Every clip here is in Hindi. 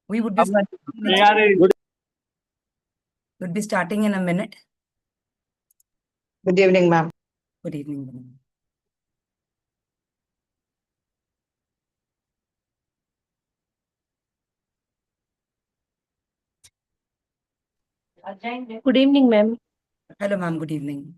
We would be starting in a minute. Good evening, ma'am. Good evening, ma'am. Good evening, ma'am. Hello, ma'am. Good evening.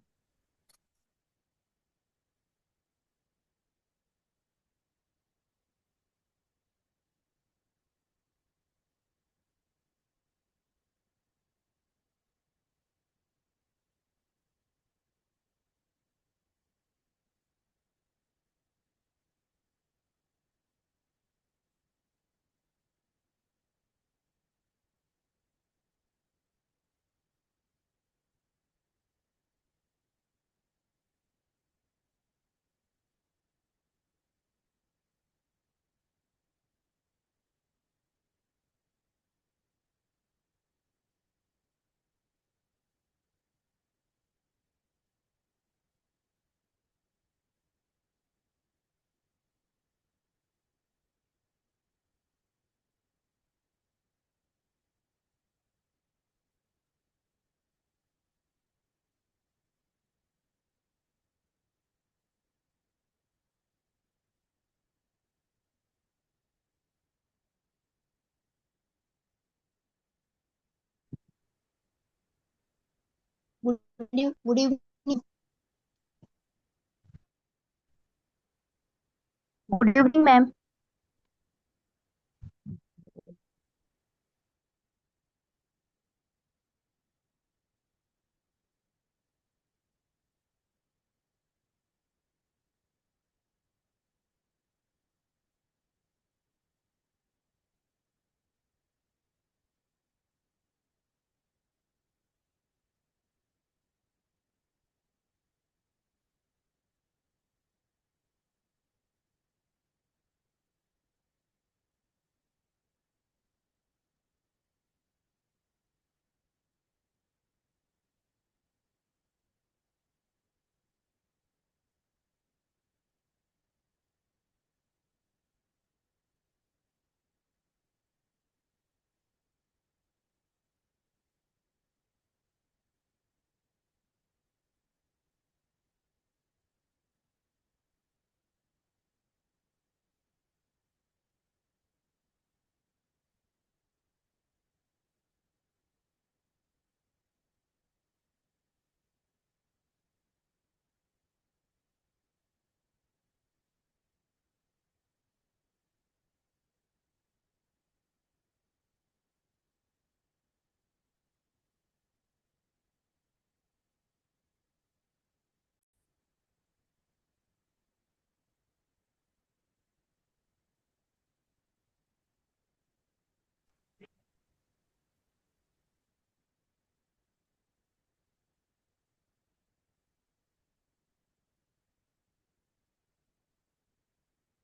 Good evening. Good evening, ma'am.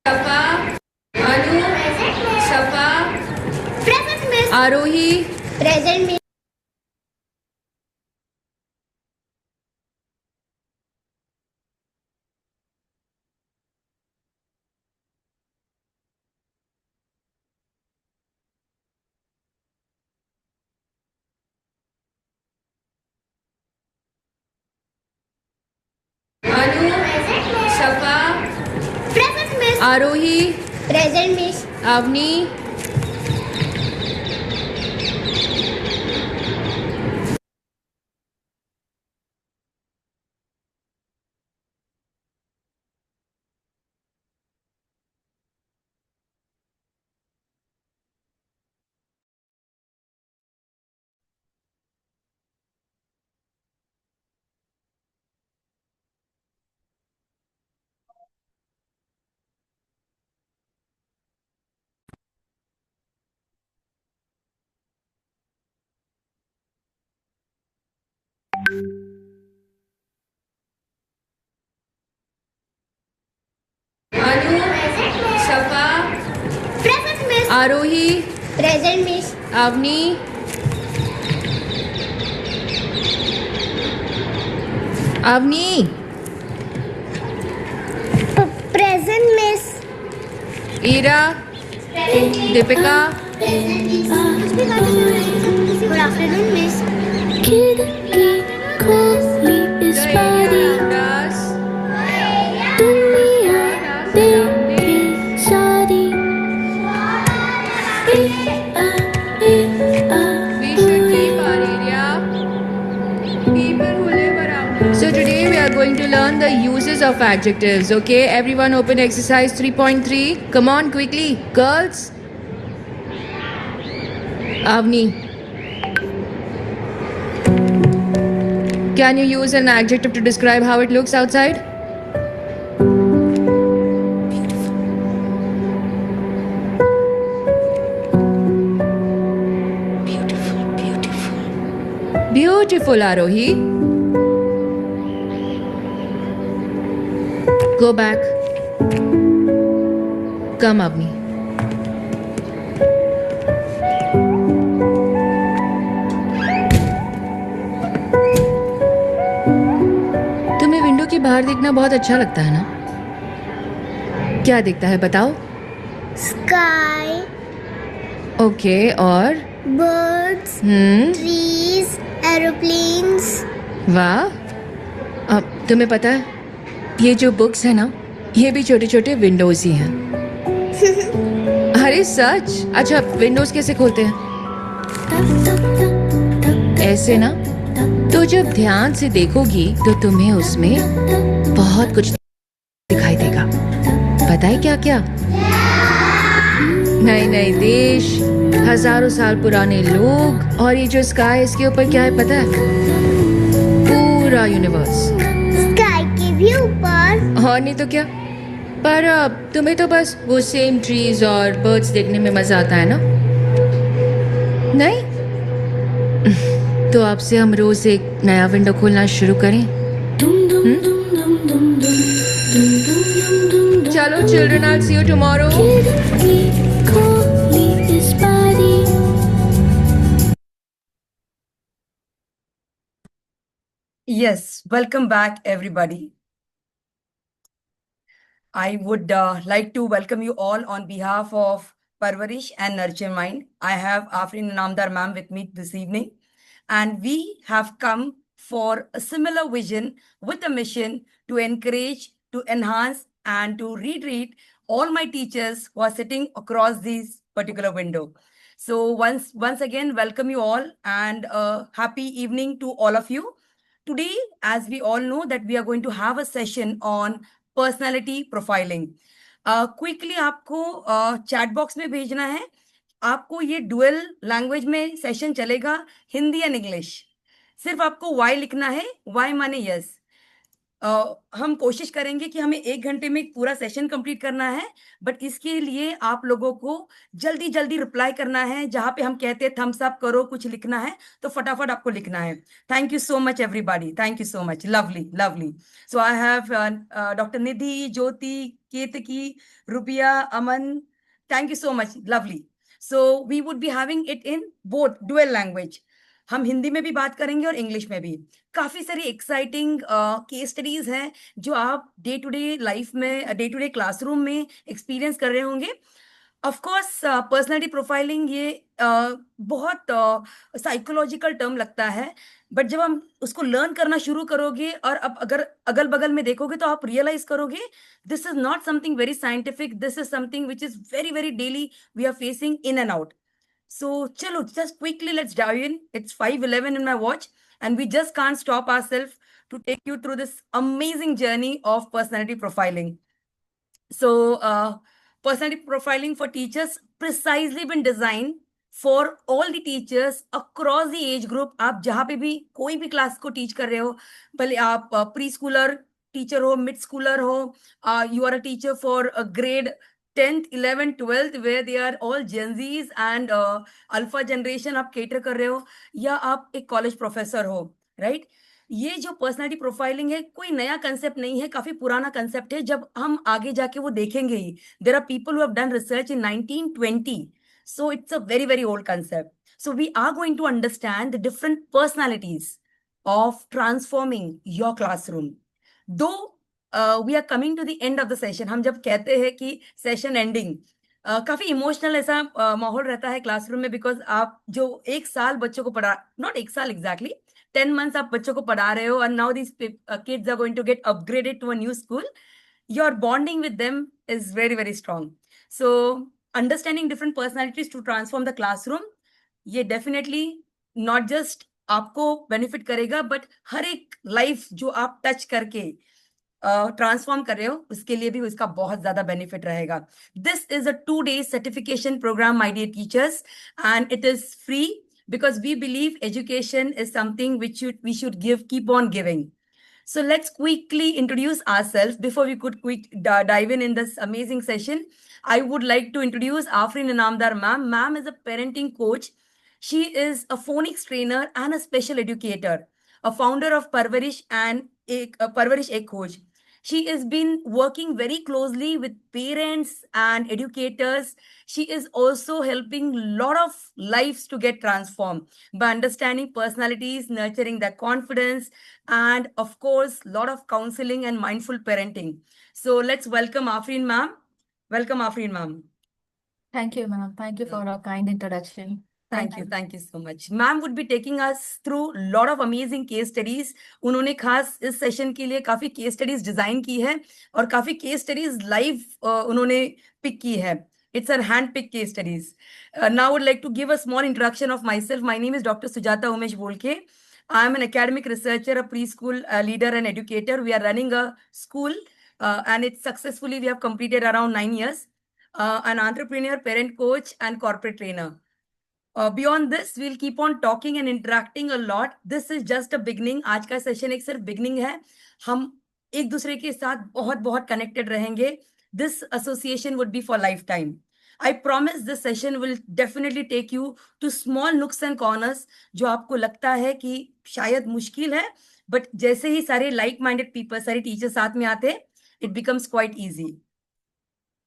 Safa, Anu, Safa, Present, miss. Arohi, Present, miss. Anu, Safa, Present, miss. Arohi, Present, miss. Avni, Anu, Safa, Present, miss. Arohi, Present, miss. Avni, Avni, Present, miss. Ira, Deepika, Good afternoon, miss. खिड़की खोली इस बारी दुनिया देखी सारी ए आ We should keep our area. People who live around. So today we are going to learn the uses of adjectives. Okay, everyone open exercise 3.3. Come on quickly, girls. Avni. Can you use an adjective to describe how it looks outside? Beautiful, Arohi. Go back. Come, Avni. तुम्हें विंडो के बाहर देखना बहुत अच्छा लगता है ना? क्या दिखता है बताओ? Sky, ओके और birds, trees, aeroplanes. वाह। अब तुम्हें पता है ये जो बुक्स है ना ये भी छोटे छोटे विंडोज ही हैं। अरे सच? अच्छा विंडोज कैसे खोलते हैं? ऐसे ना। तो जब ध्यान से देखोगी तो तुम्हें उसमें बहुत कुछ दिखाई देगा। पता है क्या क्या? नए नए देश, हजारों साल पुराने लोग और ये जो स्काई इसके ऊपर क्या है पता है? पूरा यूनिवर्स। Sky के भी ऊपर. और नहीं तो क्या। पर तुम्हें तो बस वो सेम ट्रीज और बर्ड्स देखने में मजा आता है ना? नहीं? तो आपसे हम रोज एक नया विंडो खोलना शुरू करें। चलो children, I'll see you tomorrow. खिड़की खोली इस बारी Yes, welcome back, everybody. I would like to welcome you all on behalf of Parvarish and Nurture Mind. I have Afrin Namdar ma'am with me this evening, and we have come for a similar vision with a mission to encourage, to enhance, and to retreat all my teachers who are sitting across this particular window. So once again, welcome you all and a happy evening to all of you. Today, as we all know, that we are going to have a session on personality profiling. Quickly आपको chat box में भेजना है. आपको ये dual language में session चलेगा, हिंदी and English. सिर्फ आपको Y लिखना है, Y माने yes. हम कोशिश करेंगे कि हमें 1 घंटे में एक पूरा सेशन कंप्लीट करना है, बट इसके लिए आप लोगों को जल्दी जल्दी रिप्लाई करना है। जहां पे हम कहते हैं थम्स अप करो, कुछ लिखना है तो फटाफट आपको लिखना है। Thank you so much everybody, thank you so much, lovely lovely. So I have doctor Nidhi, Jyoti, Ketki, Rubiya, Aman, thank you so much, lovely. So we would be having it in both dual language. हम हिंदी में भी बात करेंगे और इंग्लिश में भी। काफी सारी एक्साइटिंग केस स्टडीज हैं जो आप डे टू डे लाइफ में, डे टू डे क्लासरूम में एक्सपीरियंस कर रहे होंगे। ऑफ कोर्स पर्सनालिटी प्रोफाइलिंग ये बहुत साइकोलॉजिकल टर्म लगता है, बट जब हम उसको लर्न करना शुरू करोगे और अब अगर अगल बगल में देखोगे तो आप रियलाइज करोगे this is not something very scientific, this is something which is very very daily we are facing in and out. So, chalo, just quickly let's dive in. It's 5:11 in my watch, and we just can't stop ourselves to take you through this amazing journey of personality profiling. So, personality profiling for teachers precisely been designed for all the teachers across the age group. आप जहाँ पे भी कोई भी क्लास को टीच कर रहे हो, भले आप प्री स्कूलर टीचर हो, मिड स्कूलर हो, you are a teacher for a grade 10th, 11th, 12th, where they are all Gen Zs and alpha generation आप केटर कर रहे हो, या आप एक कॉलेज प्रोफेसर हो, राइट? ये जो पर्सनालिटी प्रोफाइलिंग है कोई नया कंसेप्ट नहीं है, काफी पुराना कंसेप्ट है। जब हम आगे जाके वो देखेंगे ही, there are people who have done research in 1920, so it's a very very old concept. So we are going to understand the different personalities of transforming your classroom. Though we are coming to the end of the session, हम जब कहते हैं कि सेशन एंडिंग, काफी इमोशनल ऐसा माहौल रहता है क्लासरूम में, बिकॉज आप जो एक साल बच्चों को पढ़ा, नॉट एक साल एग्जैक्टली, 10 months आप बच्चों को पढ़ा रहे हो, and now these kids are going to get upgraded to a new school. Your bonding with them is very very strong. So understanding different personalities to transform the classroom, ये definitely not just आपको बेनिफिट करेगा, बट हर एक लाइफ जो आप टच करके ट्रांसफॉर्म कर रहे हो उसके लिए भी उसका बहुत ज्यादा बेनिफिट रहेगा. This is a 2 days certification program, my dear teachers, and it is free because we believe education is something which we should keep on giving. So let's quickly introduce ourselves before we could dive in this amazing session. I would like to introduce Afreen Inamdar ma'am. Ma'am is a parenting coach. She is a phonics trainer and a special educator, a founder of Parvarish and a Parvarish Ek Coach. She has been working very closely with parents and educators. She is also helping a lot of lives to get transformed by understanding personalities, nurturing their confidence, and of course, a lot of counseling and mindful parenting. So let's welcome Afreen ma'am. Welcome Afreen ma'am. Thank you, ma'am. Thank you for a kind introduction. Thank you. Thank you so much. Ma'am would be taking us through a lot of amazing case studies. उन्होंने खास इस सेशन के लिए काफी केस स्टडीज डिजाइन की है और काफी केस स्टडीज लाइव उन्होंने पिक की है. It's her hand-picked case studies. Now I would like to give a small introduction of myself. My name is Dr. Sujata Umesh Bolke. I am an academic researcher, a preschool leader and educator. We are running a school and it's successfully, we have completed around 9 years. An entrepreneur, parent coach and corporate trainer. Beyond this, we'll keep on talking and interacting a lot. This is just a beginning. आज का सेशन एक सिर्फ बिगनिंग है. हम एक दूसरे के साथ बहुत बहुत कनेक्टेड रहेंगे. This association would be for lifetime. I promise this session will definitely take you to small nooks and corners जो आपको लगता है कि शायद मुश्किल है, but जैसे ही सारे like-minded people, सारे टीचर्स साथ में आते, it becomes quite easy.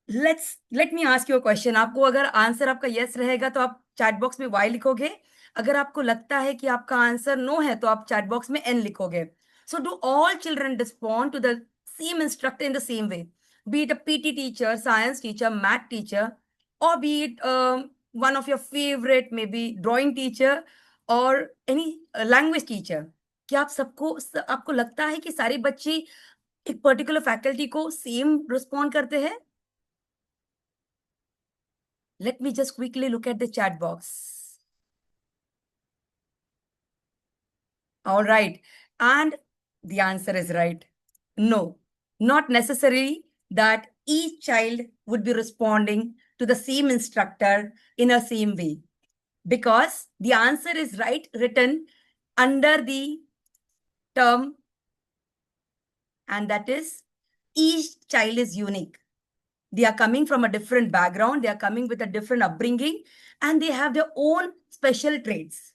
Let me ask you a question. आपको अगर आंसर आपका यस रहेगा तो आप चैट बॉक्स में वाई लिखोगे. अगर आपको लगता है कि आपका आंसर नो है तो आप चैट बॉक्स में एन लिखोगे. So do all children respond to the same instructor in the same way, be it a PT teacher, science teacher, math teacher, or be it one of your favorite maybe drawing teacher or any language teacher. क्या आप आपको लगता है कि सारे बच्चे एक पर्टिकुलर फैकल्टी को सेम रिस्पॉन्ड करते हैं? Let me just quickly look at the chat box. All right. And the answer is right. No, not necessarily that each child would be responding to the same instructor in a same way. Because the answer is right written under the term, and that is each child is unique. They are coming from a different background. They are coming with a different upbringing and they have their own special traits.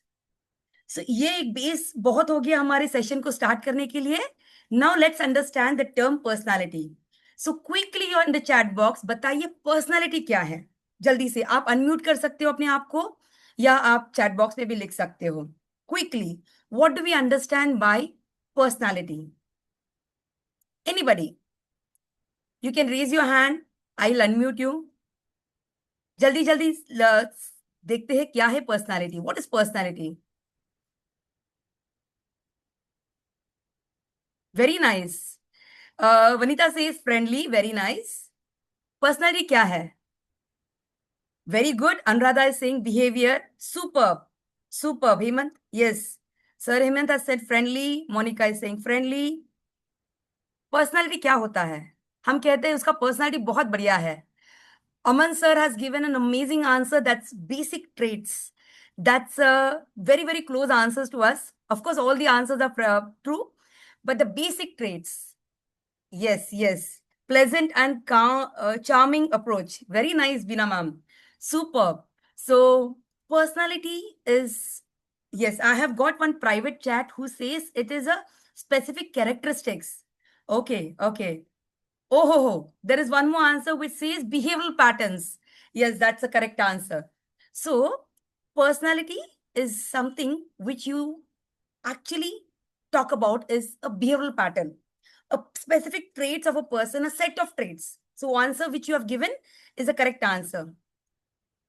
So ये एक बेस बहुत हो गया हमारे सेशन को स्टार्ट करने के लिए. Now let's understand the term personality. So quickly on the chat box बताइए personality क्या है. जल्दी से आप अनम्यूट कर सकते हो अपने आप को या आप चैट बॉक्स में भी लिख सकते हो. Quickly, what do we understand by personality? Anybody? You can raise your hand. I'll unmute you. जल्दी जल्दी देखते हैं क्या है personality. What is personality? Very nice. Vanita says friendly. Very nice. Personality क्या है? Very good. Anuradha is saying behavior. Superb. Superb. Hemant. Yes. Sir Hemant has said friendly. Monica is saying friendly. Personality क्या होता है? हम कहते हैं उसका पर्सनालिटी बहुत बढ़िया है. Aman sir has given an amazing answer. That's basic traits. That's very, very close answers to us. Of course, all the answers are true, but the basic traits. Yes, yes. Pleasant and calm, charming approach. Very nice, Bina ma'am. Superb. So, personality is, yes, I have got one private chat who says it is a specific characteristics. Okay, okay. Oh, there is one more answer which says behavioral patterns. Yes, that's the correct answer. So, personality is something which you actually talk about is a behavioral pattern, a specific traits of a person, a set of traits. So answer which you have given is the correct answer.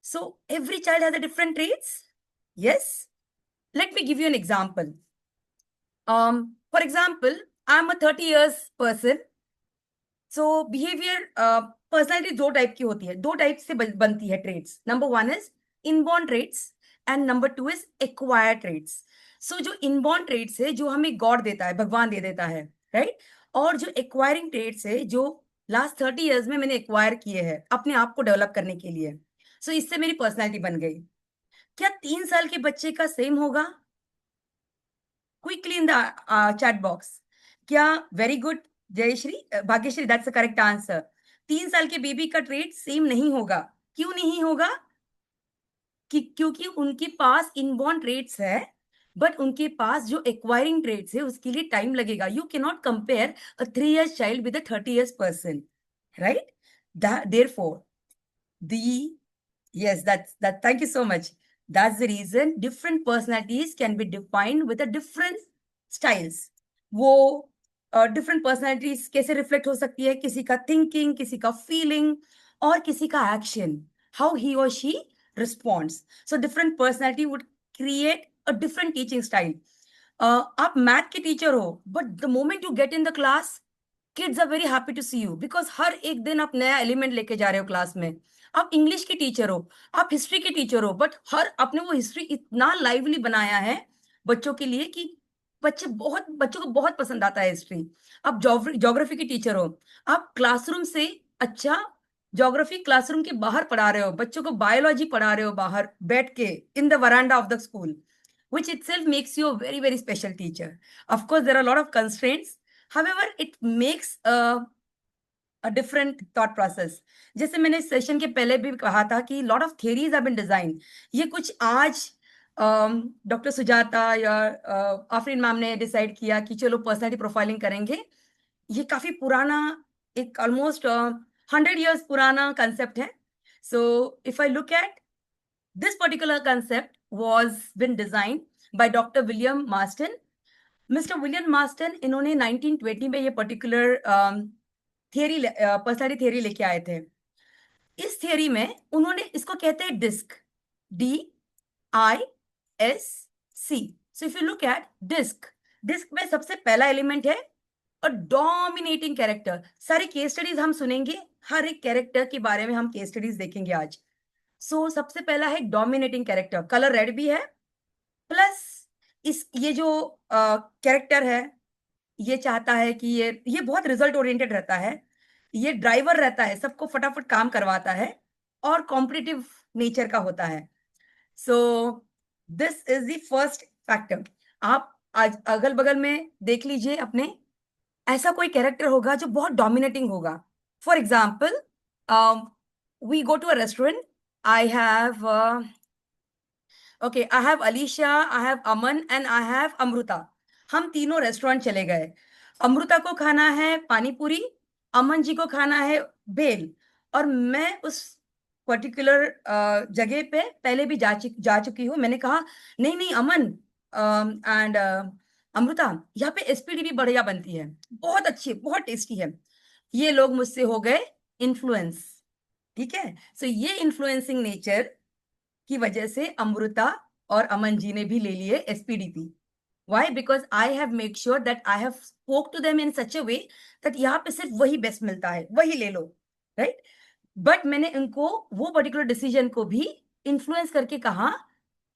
So every child has a different traits. Yes. Let me give you an example. For example, I'm a 30 years person. So behavior personality दो टाइप की होती है, दो टाइप से बनती है traits. Number one is inborn traits and number two is acquired traits. So जो inborn traits है जो हमें God देता है, भगवान दे देता है, right? और जो acquiring traits है जो last 30 years में मैंने acquire किए हैं अपने आप को डेवलप करने के लिए. So इससे मेरी पर्सनैलिटी बन गई. क्या 3 साल के बच्चे का सेम होगा? Quickly in the chat box. क्या very good Jayashree Bhagyashree, that's the correct answer. 3 साल के बेबी का ट्रेट सेम नहीं होगा. क्यों नहीं होगा? क्योंकि उनके पास इनबॉर्न ट्रेट्स है, बट उनके पास जो एक्वायरिंग ट्रेट्स है उसके लिए टाइम लगेगा. You can not compare a 3 years child with a 30 years person, right? Therefore, thank you so much. That's the reason different personalities can be defined with a different styles. वो डिफरेंट पर्सनैलिटीज कैसे रिफ्लेक्ट हो सकती है? किसी का थिंकिंग, किसी का फीलिंग और किसी का एक्शन, हाउ ही और she responds. So different personality would create a different teaching style. आप मैथ के टीचर हो, but the moment you get in the class, kids are very happy to see you because हर एक दिन आप नया एलिमेंट लेके जा रहे हो क्लास में. आप इंग्लिश के टीचर हो, आप हिस्ट्री के टीचर हो, बट आपने वो हिस्ट्री इतना लाइवली बनाया है बच्चों के लिए कि बच्चों को बहुत पसंद आता है हिस्ट्री. आप ज्योग्राफी के टीचर हो, आप क्लासरूम से अच्छा ज्योग्राफी क्लासरूम के बाहर पढ़ा रहे हो, बच्चों को बायोलॉजी पढ़ा रहे हो बाहर बैठ के in the veranda of the school, which itself makes you a very, very special teacher. Of course, there are a lot of constraints. However, it makes a different thought process. जैसे मैंने सेशन के पहले भी कहा था कि lot of theories have been designed. ये कुछ आज डॉक्टर सुजाता या आफरीन मैम ने डिसाइड किया कि चलो पर्सनैलिटी प्रोफाइलिंग करेंगे. ये काफी पुराना, एक ऑलमोस्ट 100 years पुराना कंसेप्ट है. So if I look at this particular concept was been designed by Dr. William Marston. Mr. William Marston, इन्होंने 1920 में ये पर्टिकुलर थियरी, पर्सनैलिटी थियरी लेके आए थे. इस थियरी में उन्होंने इसको कहते हैं disc, DISC. So if you look at disc में सबसे पहला एलिमेंट है अ डोमिनेटिंग कैरेक्टर. सारी केस स्टडीज हम सुनेंगे, हर एक कैरेक्टर के बारे में हम केस स्टडीज देखेंगे आज. सो सबसे पहला है डोमिनेटिंग कैरेक्टर, कलर रेड भी है, प्लस ये जो कैरेक्टर है ये चाहता है कि ये बहुत रिजल्ट ओरिएंटेड रहता है, ये ड्राइवर रहता है, सबको फटाफट काम करवाता है और कॉम्पिटिटिव नेचर का होता है. So this is the first factor. आप आज अगल बगल में देख लीजिए अपने, ऐसा कोई कैरेक्टर होगा जो बहुत डोमिनेटिंग होगा. For example, we go to a restaurant. I have Alisha, I have Aman and I have Amruta. हम तीनों रेस्टोरेंट चले गए. अमृता को खाना है पानी पूरी, अमन जी को खाना है भेल, और मैं उस पर्टिकुलर जगह पे पहले भी जा चुकी हूँ. मैंने कहा नहीं अमन एंड अमृता, यहाँ पे एसपीडी भी बढ़िया बनती है, बहुत अच्छी है, बहुत टेस्टी है. ये लोग मुझसे हो गए इन्फ्लुएंस. ठीक है. सो ये इन्फ्लुएंसिंग नेचर की वजह से अमृता और अमन जी ने भी ले लिए SPDP. Why? Because I have make sure that I have spoke to them in such a way that यहाँ पे सिर्फ वही बेस्ट मिलता है, वही ले लो, राइट? बट मैंने उनको वो पर्टिकुलर डिसीजन को भी इन्फ्लुएंस करके कहा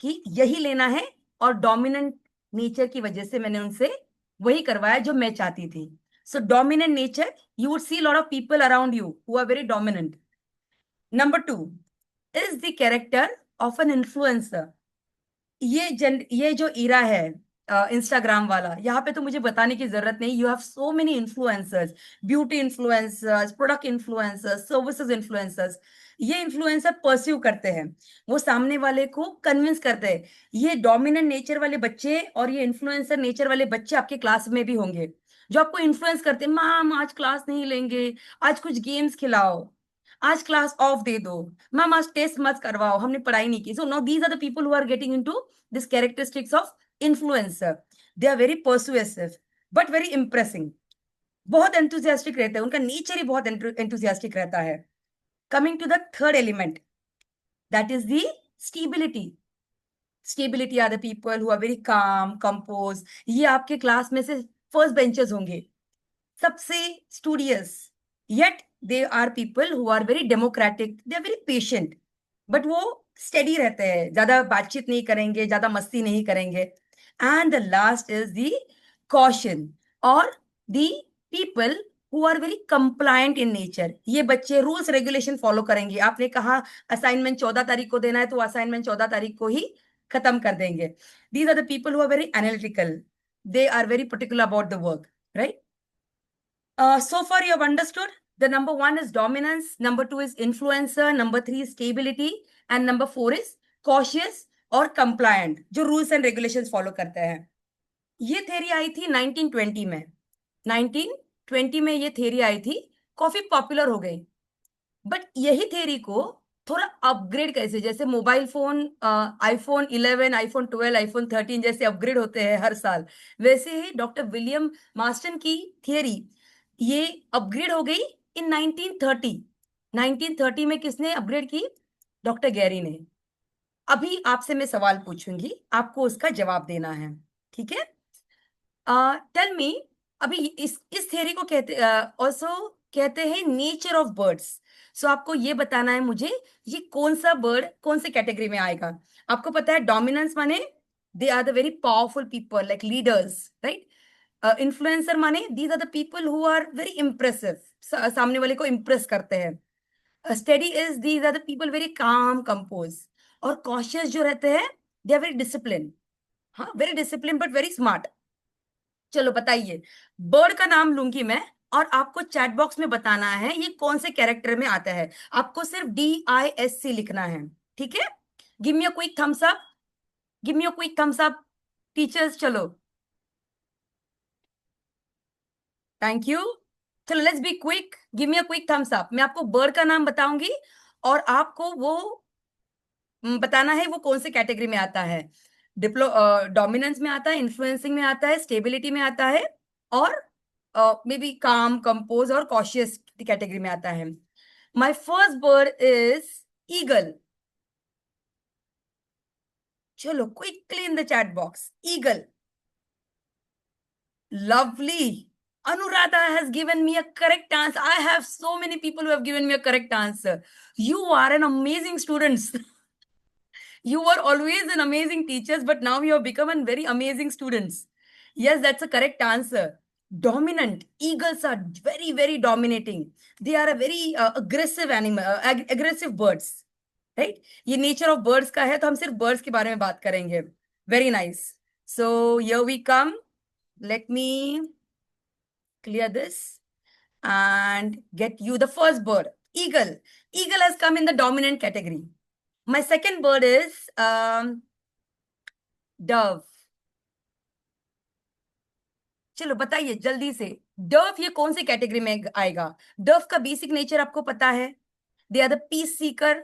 कि यही लेना है, और डोमिनेंट नेचर की वजह से मैंने उनसे वही करवाया जो मैं चाहती थी. सो dominant nature, you would see lot of people around you who are very dominant. Number 2 is the character of an influencer. ये जो इरा है इंस्टाग्राम वाला, यहाँ पे तो मुझे बताने की जरूरत नहीं. You have so many influencers, beauty influencers, product influencers, services influencers. ये इन्फ्लुएंसर परस्यू करते हैं, वो सामने वाले को कन्विंस करते हैं. ये डोमिनेंट नेचर वाले बच्चे और ये इन्फ्लुएंसर नेचर वाले बच्चे आपके क्लास में भी होंगे, जो आपको इन्फ्लुएंस करते हैं. मैम आज क्लास नहीं लेंगे, आज कुछ गेम्स खिलाओ, आज क्लास ऑफ दे दो, मैम आज टेस्ट मत करवाओ, हमने पढ़ाई नहीं की. So now these are the people who are getting into this characteristics of influencer. They are very persuasive but very impressing. बहुत एंथुसियास्टिक रहते हैं, उनका नेचर ही बहुत एंथुसियास्टिक रहता है. Coming to the third element, that is the stability. Stability are the people who are very calm, compose. ये आपके क्लास में से फर्स्ट बेंचर्स होंगे, सबसे studious. Yet they are people who are very democratic, they are very patient, but वो स्टेडी रहते हैं, ज्यादा बातचीत नहीं करेंगे, ज्यादा मस्ती नहीं करेंगे. And the last is the caution और the people who are very compliant in nature. ये बच्चे रूल्स रेगुलेशन फॉलो करेंगे. आपने कहा असाइनमेंट 14 तारीख को देना है, तो असाइनमेंट 14 तारीख को ही खत्म कर देंगे. These are the people who are very analytical, they are very particular about the work, right? So far you have understood. The number 1 is dominance, number 2 is influencer, number 3 is stability, and number 4 is cautious और compliant, जो rules and regulations follow करते हैं. ये theory आई थी 1920 में. 1920 में ये theory आई थी, काफी पॉपुलर हो गई. बट यही theory को थोड़ा अपग्रेड कैसे, जैसे mobile phone, iPhone 11, iPhone 12, iPhone 13 जैसे अपग्रेड होते हैं हर साल, वैसे ही डॉक्टर विलियम मार्स्टन की थियरी ये अपग्रेड हो गई इन 1930. 1930 में किसने अपग्रेड की? डॉक्टर गैरी ने. अभी आपसे मैं सवाल पूछूंगी, आपको उसका जवाब देना है, ठीक है? टेल मी, अभी इस थियरी को कहते ऑल्सो कहते हैं नेचर ऑफ बर्ड्स. सो आपको ये बताना है मुझे, ये कौन सा बर्ड कौन से कैटेगरी में आएगा. आपको पता है डोमिनेंस माने they are the very powerful people like leaders, right? Influencer माने these are the people who are very impressive, सामने वाले को इंप्रेस करते हैं. Steady is these are the people very calm, compose. और कॉशियस जो रहते हैं दे आर वेरी डिसिप्लिन. हाँ, very discipline but very smart. चलो बताइए, बर्ड का नाम लूंगी मैं और आपको चैट बॉक्स में बताना है ये कौन से कैरेक्टर में आता है. आपको सिर्फ DISC लिखना है, ठीक है? Give me a quick thumbs up, give me a quick thumbs up teachers. चलो, थैंक यू. चलो let's be quick, give me a quick thumbs up. मैं आपको बर्ड का नाम बताऊंगी और आपको वो बताना है वो कौन से कैटेगरी में आता है. डोमिनेंस में आता है, इन्फ्लुएंसिंग में आता है, स्टेबिलिटी में आता है, और मे बी काम, कंपोज और कॉशियस कैटेगरी में आता है. My first bird is eagle. चलो quickly in the chat box, eagle. Lovely. Anuradha has given me a correct answer. I have so many people who have given me a correct answer. You are an amazing students. You were always an amazing teachers, but now you have become a very amazing students. Yes, that's a correct answer. Dominant. Eagles are very, very dominating. They are a very aggressive animal, aggressive birds. Right? ये nature of birds का है, तो हम सिर्फ birds के बारे में बात करेंगे. Very nice. So here we come. Let me clear this and get you the first bird, eagle. Eagle has come in the dominant category. My second bird is dove. चलो बताइए जल्दी से, डव ये कौन सी कैटेगरी में आएगा? डव का बेसिक नेचर आपको पता है, they are the peace seeker.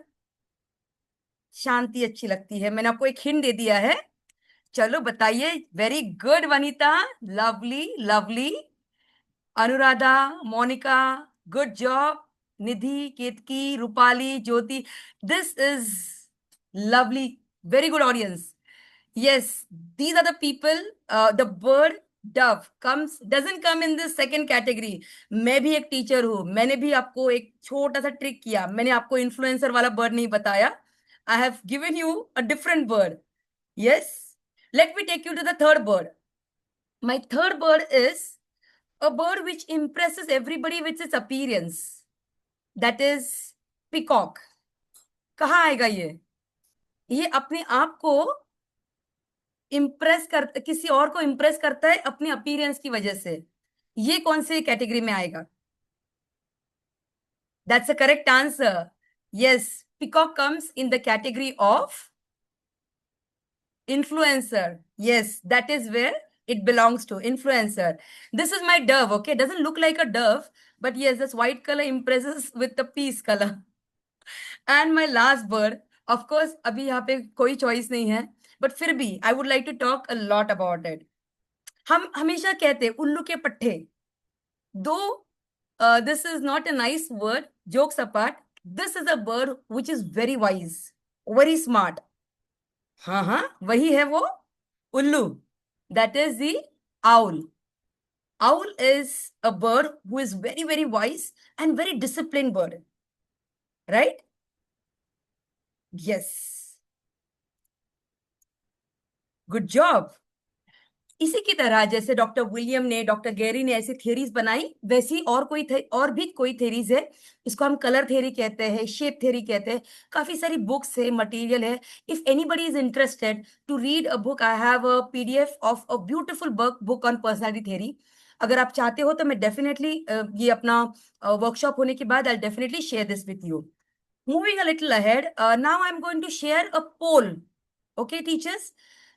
शांति अच्छी लगती है, मैंने आपको एक हिंट दे दिया है. चलो बताइए. Very good Vanita, lovely lovely. Anuradha, Monika, good job. Nidhi, Ketki, Rupali, Jyoti, this is lovely. Very good audience. Yes, these are the people. The bird dove doesn't come in this second category. मैं भी एक टीचर हूँ, मैंने भी आपको एक छोटा सा ट्रिक किया. मैंने आपको इन्फ्लुएंसर वाला बर्ड नहीं बताया. I have given you a different bird. Yes. Let me take you to the third bird. My third bird is a bird which impresses everybody with its appearance. That is peacock. कहाँ आएगा ये? ये अपने आप को इम्प्रेस कर, किसी और को इम्प्रेस करता है अपने अपीयरेंस की वजह से. ये कौन से कैटेगरी में आएगा? That's a correct answer. Yes, peacock comes in the category of influencer. Yes, that is where it belongs to, influencer. This is my dove. Okay, doesn't look like a dove, but yes, this white color impresses with the peace color. And my last bird, of course अभी यहाँ पे कोई choice नहीं है, बट फिर भी I would like to talk a lot about it. हम हमेशा कहते हैं उल्लू के पट्टे. though this is not a nice word, jokes apart, this is a bird which is very wise, very smart. हाँ, वही है वो उल्लू. That is the owl. Owl is a bird who is very, very wise and very disciplined bird. Right? Yes. Good job. इसी की तरह जैसे डॉक्टर विलियम ने, डॉक्टर गैरी ने ऐसी थ्योरीज बनाई, वैसी और भी कोई थ्योरीज है. इसको हम कलर थ्योरी कहते हैं, शेप थ्योरी कहते हैं. काफी सारी बुक्स है, मटेरियल है. If anybody is interested to read a book, I have a PDF of a beautiful book on personality theory. अगर आप चाहते हो तो मैं डेफिनेटली ये अपना वर्कशॉप होने के बाद I definitely share this with you. Moving a little ahead, now I am going to share a poll. Okay teachers,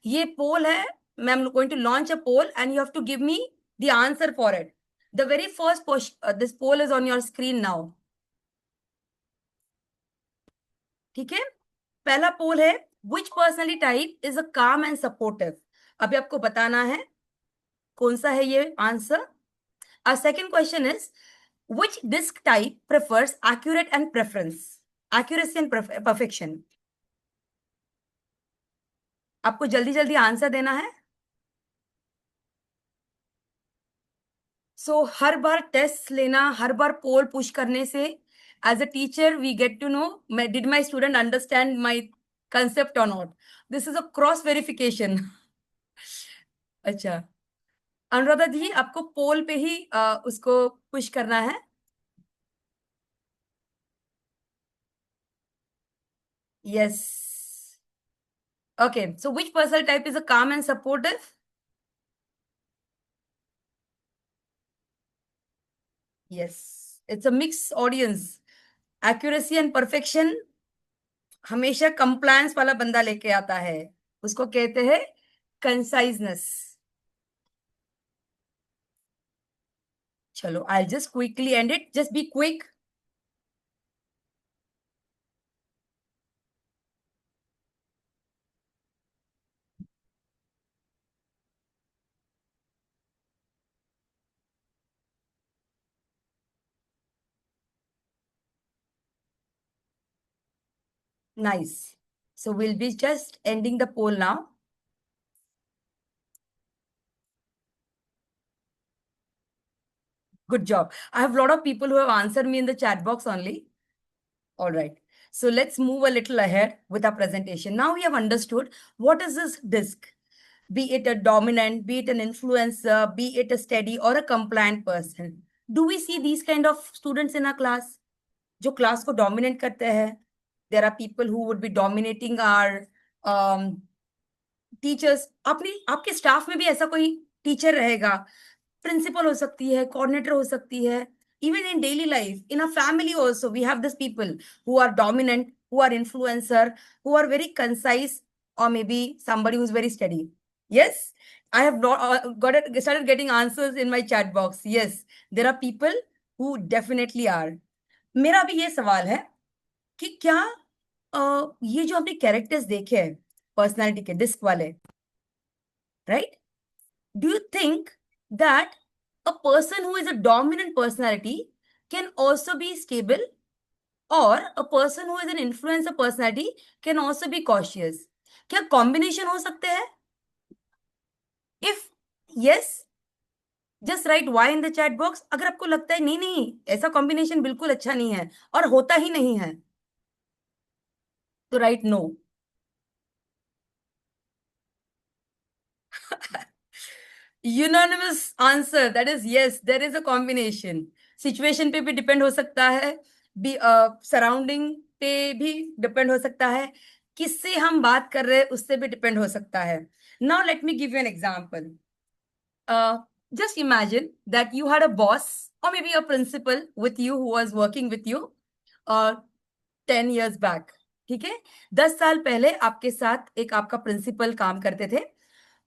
ये पोल है. I'm going to launch a poll and you have to give me the answer for it. The very first this poll is on your screen now. ठीक है, पहला पोल है which personality type is a calm and supportive. अभी आपको बताना है कौन सा है ये answer. Our second question is which disc type prefers accurate and preference, accuracy and perfection. आपको जल्दी जल्दी आंसर देना है. सो हर बार टेस्ट लेना, हर बार पोल पुश करने से as a teacher we get to know did my student understand my concept और not. This is a cross verification. अच्छा अनुराधा जी, आपको पोल पे ही उसको पुश करना है. Yes. Okay, so which personal type is a calm and supportive? Yes, it's a mixed audience. Accuracy and perfection हमेशा compliance वाला बंदा लेके आता है, उसको कहते हैं conciseness. चलो, I'll just quickly end it. Just be quick. Nice. So we'll be just ending the poll now. Good job. I have a lot of people who have answered me in the chat box only. All right. So let's move a little ahead with our presentation. Now we have understood what is this disc. Be it a dominant, be it an influencer, be it a steady or a compliant person. Do we see these kind of students in our class? जो class को dominate करते हैं. There are people who would be dominating our teachers. आपके staff में भी ऐसा कोई teacher रहेगा. Principal हो सकती है, coordinator हो सकती है. Even in daily life, in a family also, we have these people who are dominant, who are influencer, who are very concise, or maybe somebody who's very steady. Yes, I have started getting answers in my chat box. Yes, there are people who definitely are. मेरा भी ये सवाल है कि क्या ये जो आपने कैरेक्टर्स देखे हैं पर्सनालिटी के डिस्क वाले, right, do you think that a person who is a dominant personality can also be stable, or a person who is an influencer personality can also be cautious? क्या combination हो सकते हैं? If yes, just write Y in the chat box. अगर आपको लगता है नहीं ऐसा combination बिल्कुल अच्छा नहीं है और होता ही नहीं है, तो write no. Unanimous answer, that is yes, there is a combination. Situation पे भी depend हो सकता है, surrounding पे भी depend हो सकता है, किससे हम बात कर रहे हैं उससे भी depend हो सकता है. Now let me give you an example. Just imagine that you had a boss or maybe a principal with you who was working with you 10 years back. ठीक है, 10 साल पहले आपके साथ एक आपका प्रिंसिपल काम करते थे.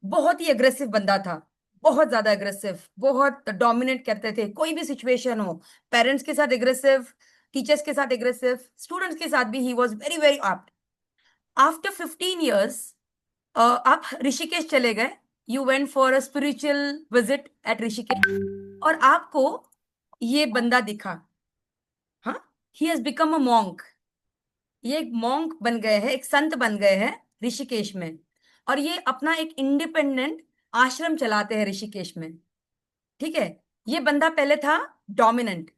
बहुत ही अग्रेसिव बंदा था, बहुत ज्यादा अग्रेसिव, बहुत डोमिनेट करते थे. कोई भी सिचुएशन हो, पेरेंट्स के साथ एग्रेसिव, टीचर्स के साथ एग्रेसिव, स्टूडेंट्स के साथ भी he was very very apt. After 15 years आप ऋषिकेश चले गए. You went for a spiritual visit at Rishikesh और आपको ये बंदा दिखा, हाँ, he has become a monk. ये एक मॉन्क बन गए हैं, एक संत बन गए हैं ऋषिकेश में, और ये अपना एक इंडिपेंडेंट आश्रम चलाते हैं ऋषिकेश में। ठीक है, ये बंदा पहले था डोमिनेंट।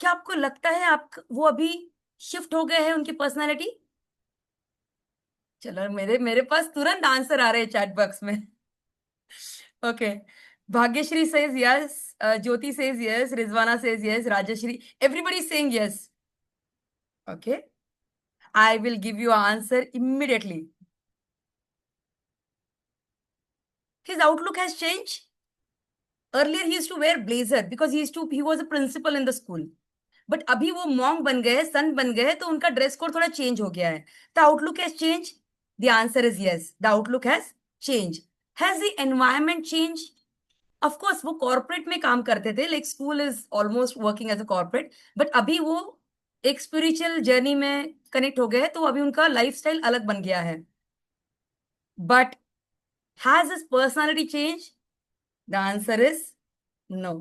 क्या आपको लगता है आप वो अभी शिफ्ट हो गए हैं उनकी पर्सनालिटी? चलो, मेरे पास तुरंत आंसर आ रहे हैं चैट बॉक्स में। Okay, Bhagyashree says yes, Jyoti says yes, Rizwana says yes, Rajshree, everybody saying yes. Okay, I will give you an answer immediately. His outlook has changed. Earlier he used to wear blazer because he was a principal in the school. But अभी वो मॉन्क बन गए, सन बन गए, तो उनका ड्रेस कोड थोड़ा चेंज हो गया है. The outlook has changed. The answer is yes. The outlook has changed. Has the environment changed? Of course, वो कॉर्पोरेट में काम करते थे, like school is almost working as a corporate. But अभी वो एक स्पिरिचुअल जर्नी में कनेक्ट हो गए, तो अभी उनका लाइफस्टाइल अलग बन गया है. But has his personality changed? The answer is no.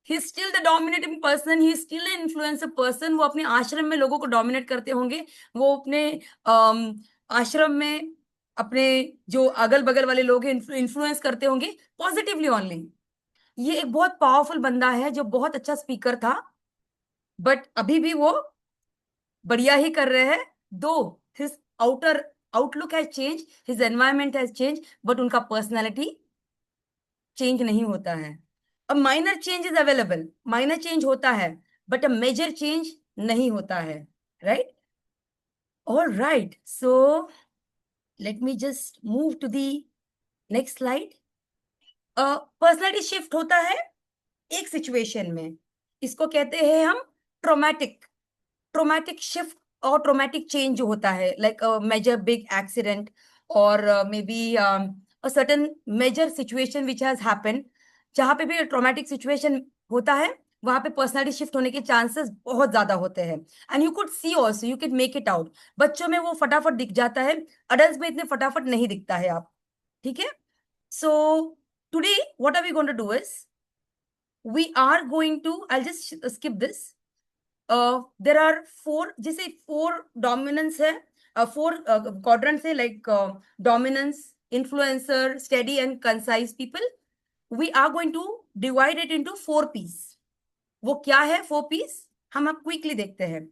He's still the dominating person. He's still an influencer person. वो अपने आश्रम में लोगों को डोमिनेट करते होंगे. वो अपने आश्रम में अपने जो अगल बगल वाले लोग हैं इन्फ्लुएंस करते होंगे पॉजिटिवली ओनली. ये एक बहुत पावरफुल बंदा है जो बहुत अच्छा स्पीकर था, बट अभी भी वो बढ़िया ही कर रहे हैं. Though his outer outlook has change, his environment has change, but उनका पर्सनैलिटी चेंज नहीं होता है. A minor change is available, minor change होता है, बट अ मेजर चेंज नहीं होता है. Right? All right, so let me just move to the next slide. Personality shift होता है एक सिचुएशन में. इसको कहते हैं हम ट्रोमैटिक शिफ्ट और ट्रोमैटिक चेंज जो होता है, लाइक मेजर बिग एक्सीडेंट और may B a certain major situation which has happened. जहाँ पे भी ट्रॉमेटिक सिचुएशन होता है वहां पे पर्सनालिटी शिफ्ट होने के चांसेस बहुत ज्यादा होते हैं. And you could see also, you can make it out. बच्चों में वो फटाफट दिख जाता है, अडल्ट में इतने फटाफट नहीं दिखता है. आप ठीक है? So today what are we going to do is we are going to, I just skip this. There are four, जैसे फोर डोमिनेंस है, फोर क्वाड्रेंट्स है, like dominance, influencer, steady and concise people. We are going to divide it into 4 piece. वो क्या है 4 पीस, हम अब क्विकली देखते हैं.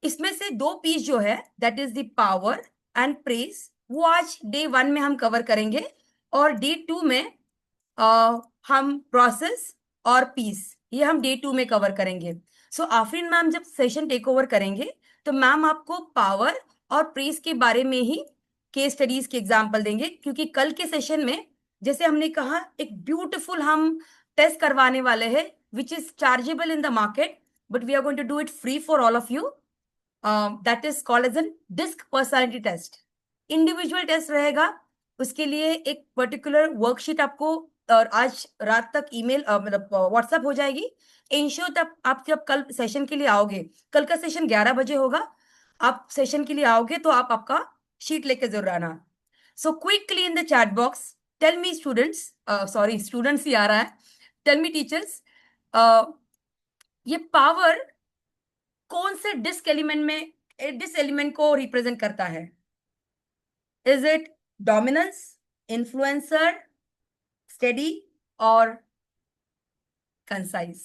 इसमें से 2 पीस जो है that is the power and praise, वो आज डे 1 में हम कवर करेंगे, और डे 2 में हम प्रोसेस और पीस, ये हम डे 2 में कवर करेंगे. सो आफरीन मैम जब सेशन टेक ओवर करेंगे तो मैम आपको पावर और प्रेस के बारे में ही केस स्टडीज के एग्जाम्पल देंगे, क्योंकि कल के सेशन में जैसे हमने कहा एक ब्यूटिफुल हम टेस्ट करवाने वाले हैं which is chargeable in the market, but we are going to do it free for all of you. That is called as an DISC personality test. Individual test रहेगा, उसके लिए एक पर्टिकुलर वर्कशीट आपको और आज रात तक ईमेल मतलब व्हाट्सएप हो जाएगी. इंश्योर तब आप जब कल सेशन के लिए आओगे, कल का सेशन 11 बजे होगा, आप सेशन के लिए आओगे तो आप आपका शीट लेके जरूर आना. So quickly in the chat box tell me students, sorry students ही आ रहा है, टेल मी टीचर्स, ये पावर कौन से डिस्क एलिमेंट में, डिस्क एलिमेंट को रिप्रेजेंट करता है? Is it dominance, influencer, steady or concise?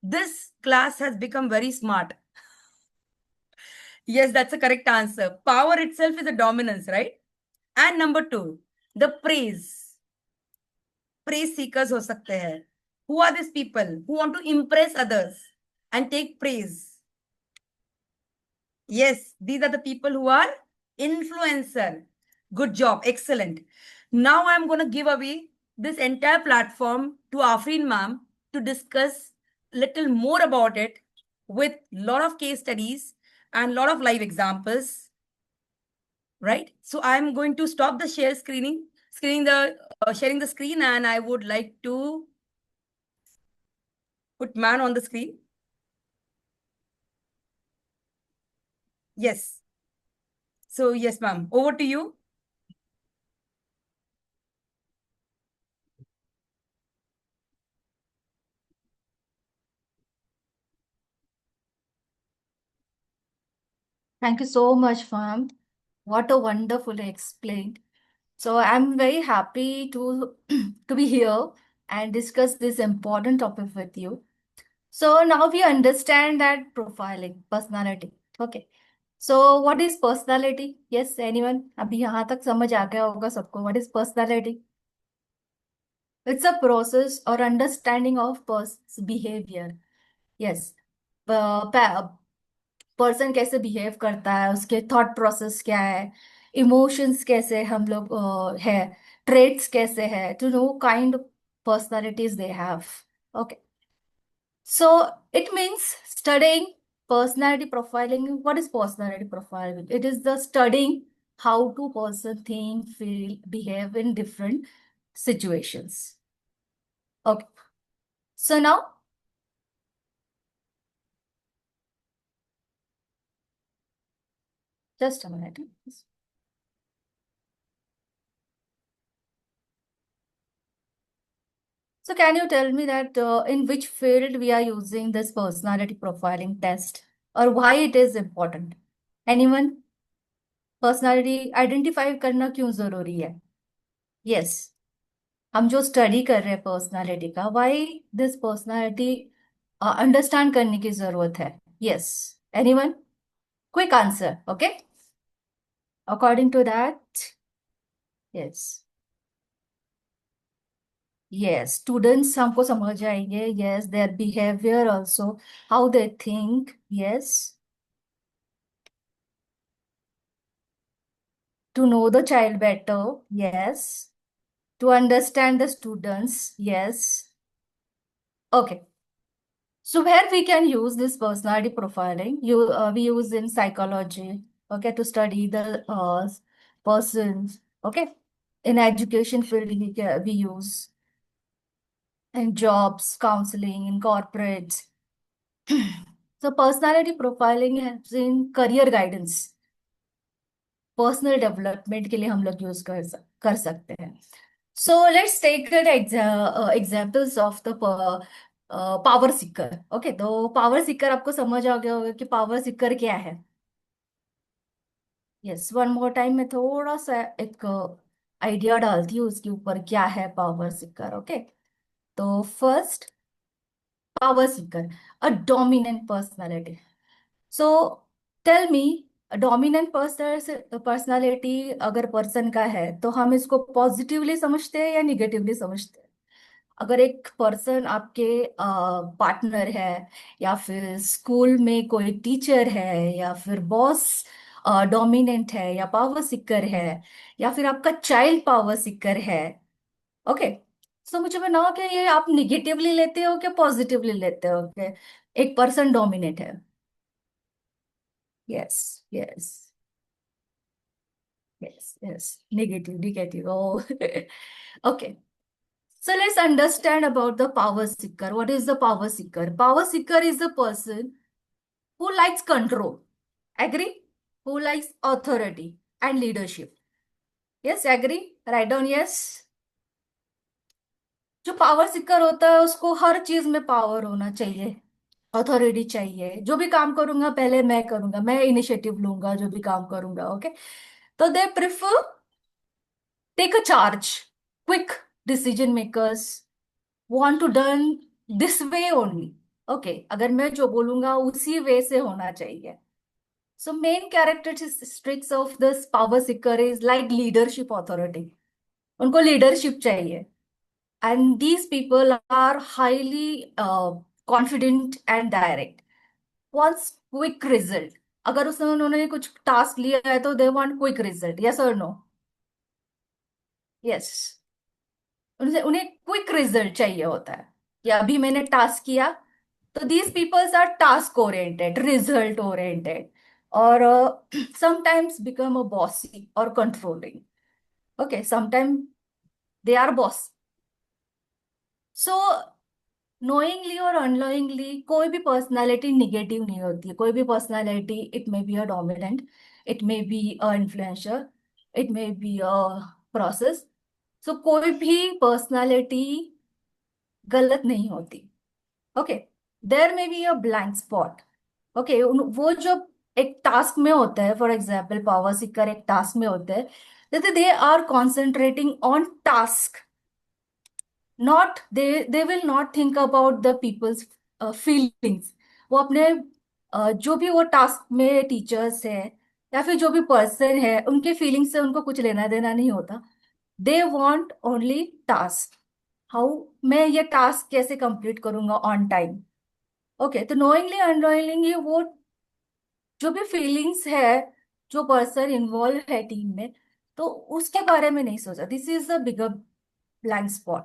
This class has become very smart. Yes, that's a correct answer. Power itself is a dominance, right? And number 2, the praise. Praise seekers हो सकते हैं. Who are these people who want to impress others and take praise? Yes, these are the people who are influencer. Good job, excellent. Now I'm going to give away this entire platform to Afreen ma'am to discuss little more about it with lot of case studies and lot of live examples. Right? So I'm going to stop the sharing the screen, and I would like to put man on the screen. Yes. So yes, ma'am, over to you. Thank you so much, ma'am. What a wonderfully explained. So I'm very happy to to be here and discuss this important topic with you. So now we understand that profiling, personality. Okay. So what is personality? Yes, anyone? अभी यहाँ तक समझ आ गया होगा सबको. What is personality? It's a process or understanding of person's behavior. Yes. Person कैसे बिहेव करता है, उसके थॉट प्रोसेस क्या है, इमोशंस कैसे हम लोग है, ट्रेट्स कैसे है, to know kind of personalities they have. Okay. So it means studying personality profiling. What is personality profiling? It is the studying how to person think, feel, behave in different situations. Okay. So now, just a minute. So can you tell me that in which field we are using this personality profiling test or why it is important? Anyone? Personality identify करना क्यों जरूरी है? यस, हम जो स्टडी कर रहे हैं पर्सनालिटी का, व्हाई दिस पर्सनालिटी अंडरस्टैंड करने की जरूरत है. Yes, anyone? Quick answer. Okay. According to that, yes, yes, students हमको समझ आएंगे. Yes, their behaviour also, how they think. Yes, to know the child better. Yes, to understand the students. Yes. Okay. So where we can use this personality profiling, we use in psychology. Okay, to study the persons. Okay, in education field we use in jobs, counseling, in corporates. So personality profiling helps in career guidance, personal development के लिए हम लोग यूज कर सकते हैं. So let's take examples of the power seeker. Okay, तो पावर सीकर आपको समझ आ गया होगा कि पावर सीकर क्या है. यस, वन मोर टाइम मैं थोड़ा सा एक आइडिया डालती हूँ उसके ऊपर, क्या है पावर सीकर. ओके, तो first, power seeker, a dominant personality. So tell me, dominant personality अगर पर्सन का है तो हम इसको पॉजिटिवली समझते हैं या निगेटिवली समझते हैं? अगर एक पर्सन आपके पार्टनर है, या फिर स्कूल में कोई टीचर है, या फिर बॉस डोमिनेंट है या पावर सिकर है, या फिर आपका चाइल्ड पावर सिकर है. ओके. सो मुझे बताओ कि ये आप निगेटिवली लेते हो कि पॉजिटिवली लेते हो कि एक पर्सन डोमिनेट है? Yes, yes, yes. Negative, negative. Oh, okay. So let's understand about the power seeker. What is the power seeker? Power seeker is a person who likes control. Agree? Who likes authority and leadership. Yes, agree? Write down yes. जो पावर सीकर होता है उसको हर चीज में पावर होना चाहिए, अथॉरिटी चाहिए. जो भी काम करूंगा पहले मैं करूंगा, मैं इनिशिएटिव लूंगा जो भी काम करूंगा. ओके. तो they prefer take a charge, quick decision makers, want to done this way only. Okay, अगर मैं जो बोलूंगा उसी वे से होना चाहिए. So main characteristics of this power seeker is like leadership, authority. उनको लीडरशिप चाहिए. And these people are highly confident and direct, wants quick result. अगर उसने उन्होंने कुछ टास्क लिया है तो they want quick result. Yes और नो? यस, उन्हें क्विक रिजल्ट चाहिए होता है. या अभी मैंने टास्क किया, तो these peoples are task oriented, result oriented, और समटाइम्स बिकम अ बॉसी और controlling. Okay, sometime they are boss. So knowingly और अननोइंगली कोई भी पर्सनालिटी निगेटिव नहीं होती है. कोई भी personality, it may be a dominant, it may be a influencer, it may be a process. So कोई भी पर्सनालिटी गलत नहीं होती. Okay, there may be a blank spot. Okay, वो जो एक टास्क में होता है, फॉर एग्जाम्पल पावर सीकर एक टास्क में होते हैं, जैसे they are concentrating on task, not they will not think about the people's feelings. वो अपने जो भी वो टास्क में टीचर्स है या फिर जो भी पर्सन है उनके फीलिंग्स से उनको कुछ लेना देना नहीं होता। They want only task, how मैं ये टास्क कैसे कंप्लीट करूंगा ऑन टाइम। ओके, तो नोइंगली अननोइंगली वो जो भी फीलिंग्स है, जो पर्सन इन्वॉल्व है टीम में, तो उसके बारे में नहीं सोचा। This is a bigger blank spot.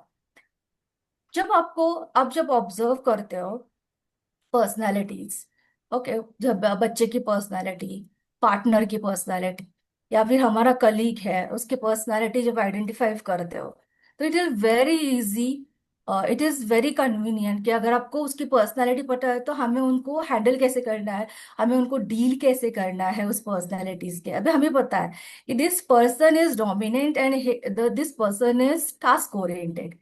आप जब ऑब्जर्व करते हो पर्सनालिटीज, ओके, जब बच्चे की पर्सनालिटी, पार्टनर की पर्सनालिटी, या फिर हमारा कलीग है उसकी पर्सनालिटी जब आइडेंटिफाई करते हो, तो it is very easy, it is very convenient कि अगर आपको उसकी पर्सनालिटी पता है तो हमें उनको हैंडल कैसे करना है, हमें उनको डील कैसे करना है उस पर्सनालिटीज के। अभी हमें पता है कि this person is dominant and this person is task oriented,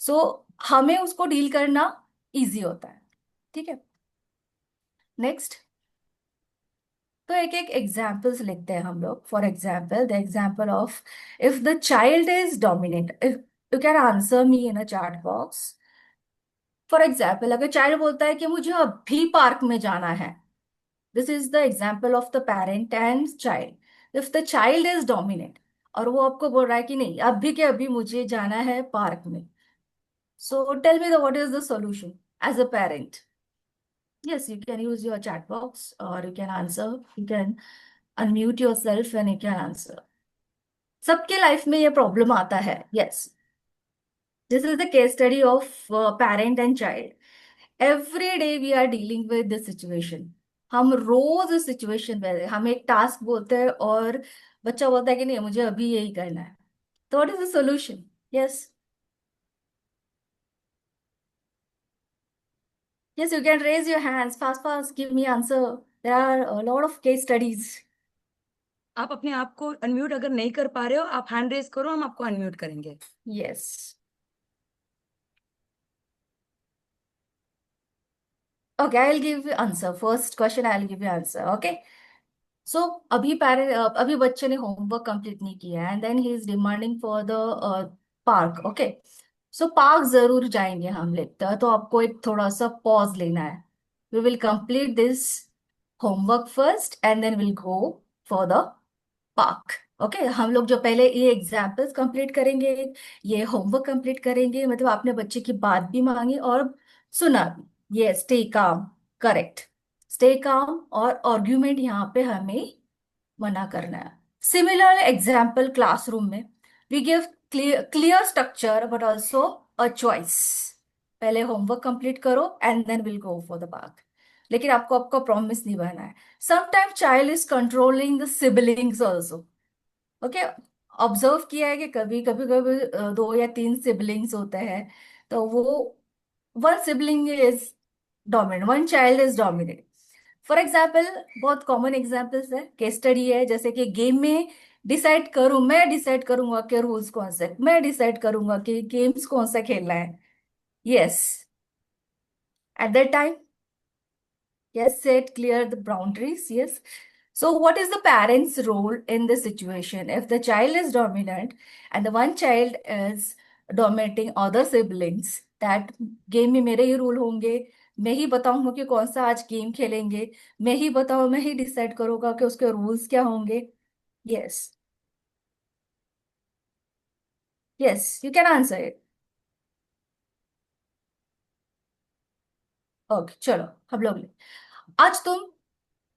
so हमें उसको डील करना इजी होता है। ठीक है, नेक्स्ट। तो एक एक एग्जाम्पल्स लिखते हैं हम लोग। For example, the example of if the child is dominant, if you can answer me in a chat box. For example, अगर चाइल्ड बोलता है कि मुझे अभी पार्क में जाना है, this is the example of the parent and child. If the child is dominant और वो आपको बोल रहा है कि नहीं अभी के अभी मुझे जाना है पार्क में, so tell me the what is the solution as a parent. Yes, you can use your chat box or you can answer. You can unmute yourself and you can answer. सबके लाइफ में ये प्रॉब्लम आता है। Yes, this is the case study of parent and child. Every day we are dealing with this situation. हम रोज इस सिचुएशन में हम एक टास्क बोलते हैं और बच्चा बोलता है कि नहीं मुझे अभी यही करना है, तो what is the solution? Yes, yes, you can raise your hands fast fast, give me answer. There are a lot of case studies. आप अपने आप को अनम्यूट अगर नहीं कर पा रहे हो, आप हैंड रेज करो, हम आपको अनम्यूट करेंगे। Yes. Okay, I'll give you answer. First question, I'll give you answer. Okay. So अभी बच्चे ने होमवर्क कंप्लीट नहीं किया है and then he is demanding for the park. Okay, so park जरूर जाएंगे हम लेते हैं, तो आपको एक थोड़ा सा पॉज लेना है। We will complete this homework first and then will go for the park. Okay, हम लोग जो पहले ये एग्जाम्पल्स कंप्लीट करेंगे, ये होमवर्क कंप्लीट करेंगे, मतलब आपने बच्चे की बात भी मांगी और सुना भी। ये stay calm, correct, stay calm. और आर्ग्यूमेंट यहाँ पे हमें मना करना है। सिमिलर एग्जाम्पल क्लासरूम में, we give clear structure but also a choice. पहले होमवर्क कंप्लीट करो and then will go for the park, लेकिन आपको आपका प्रॉमिस निभाना है। Sometime child is controlling the siblings also. Okay, observe किया है कि कभी कभी कभी दो या तीन सिबलिंग्स होते हैं, तो वो one sibling is dominant, one child is dominant. For example, बहुत कॉमन एग्जाम्पल्स है, केस स्टडी है, जैसे कि गेम में मैं डिसाइड करूंगा कि रूल्स कौन से, मैं डिसाइड करूंगा कि गेम्स कौन सा खेलना है। Yes, eight that time, yes, set clear the boundaries. Yes. So, what is the parent's role in this situation? If the child is dominant and the one child is dominating other siblings, that game में मेरे ही रूल होंगे, मैं ही बताऊंगा कि कौन सा आज गेम खेलेंगे, मैं ही डिसाइड करूंगा कि उसके रूल्स क्या होंगे। Yes, yes, you can answer it. Okay, चलो हम लोग आज तुम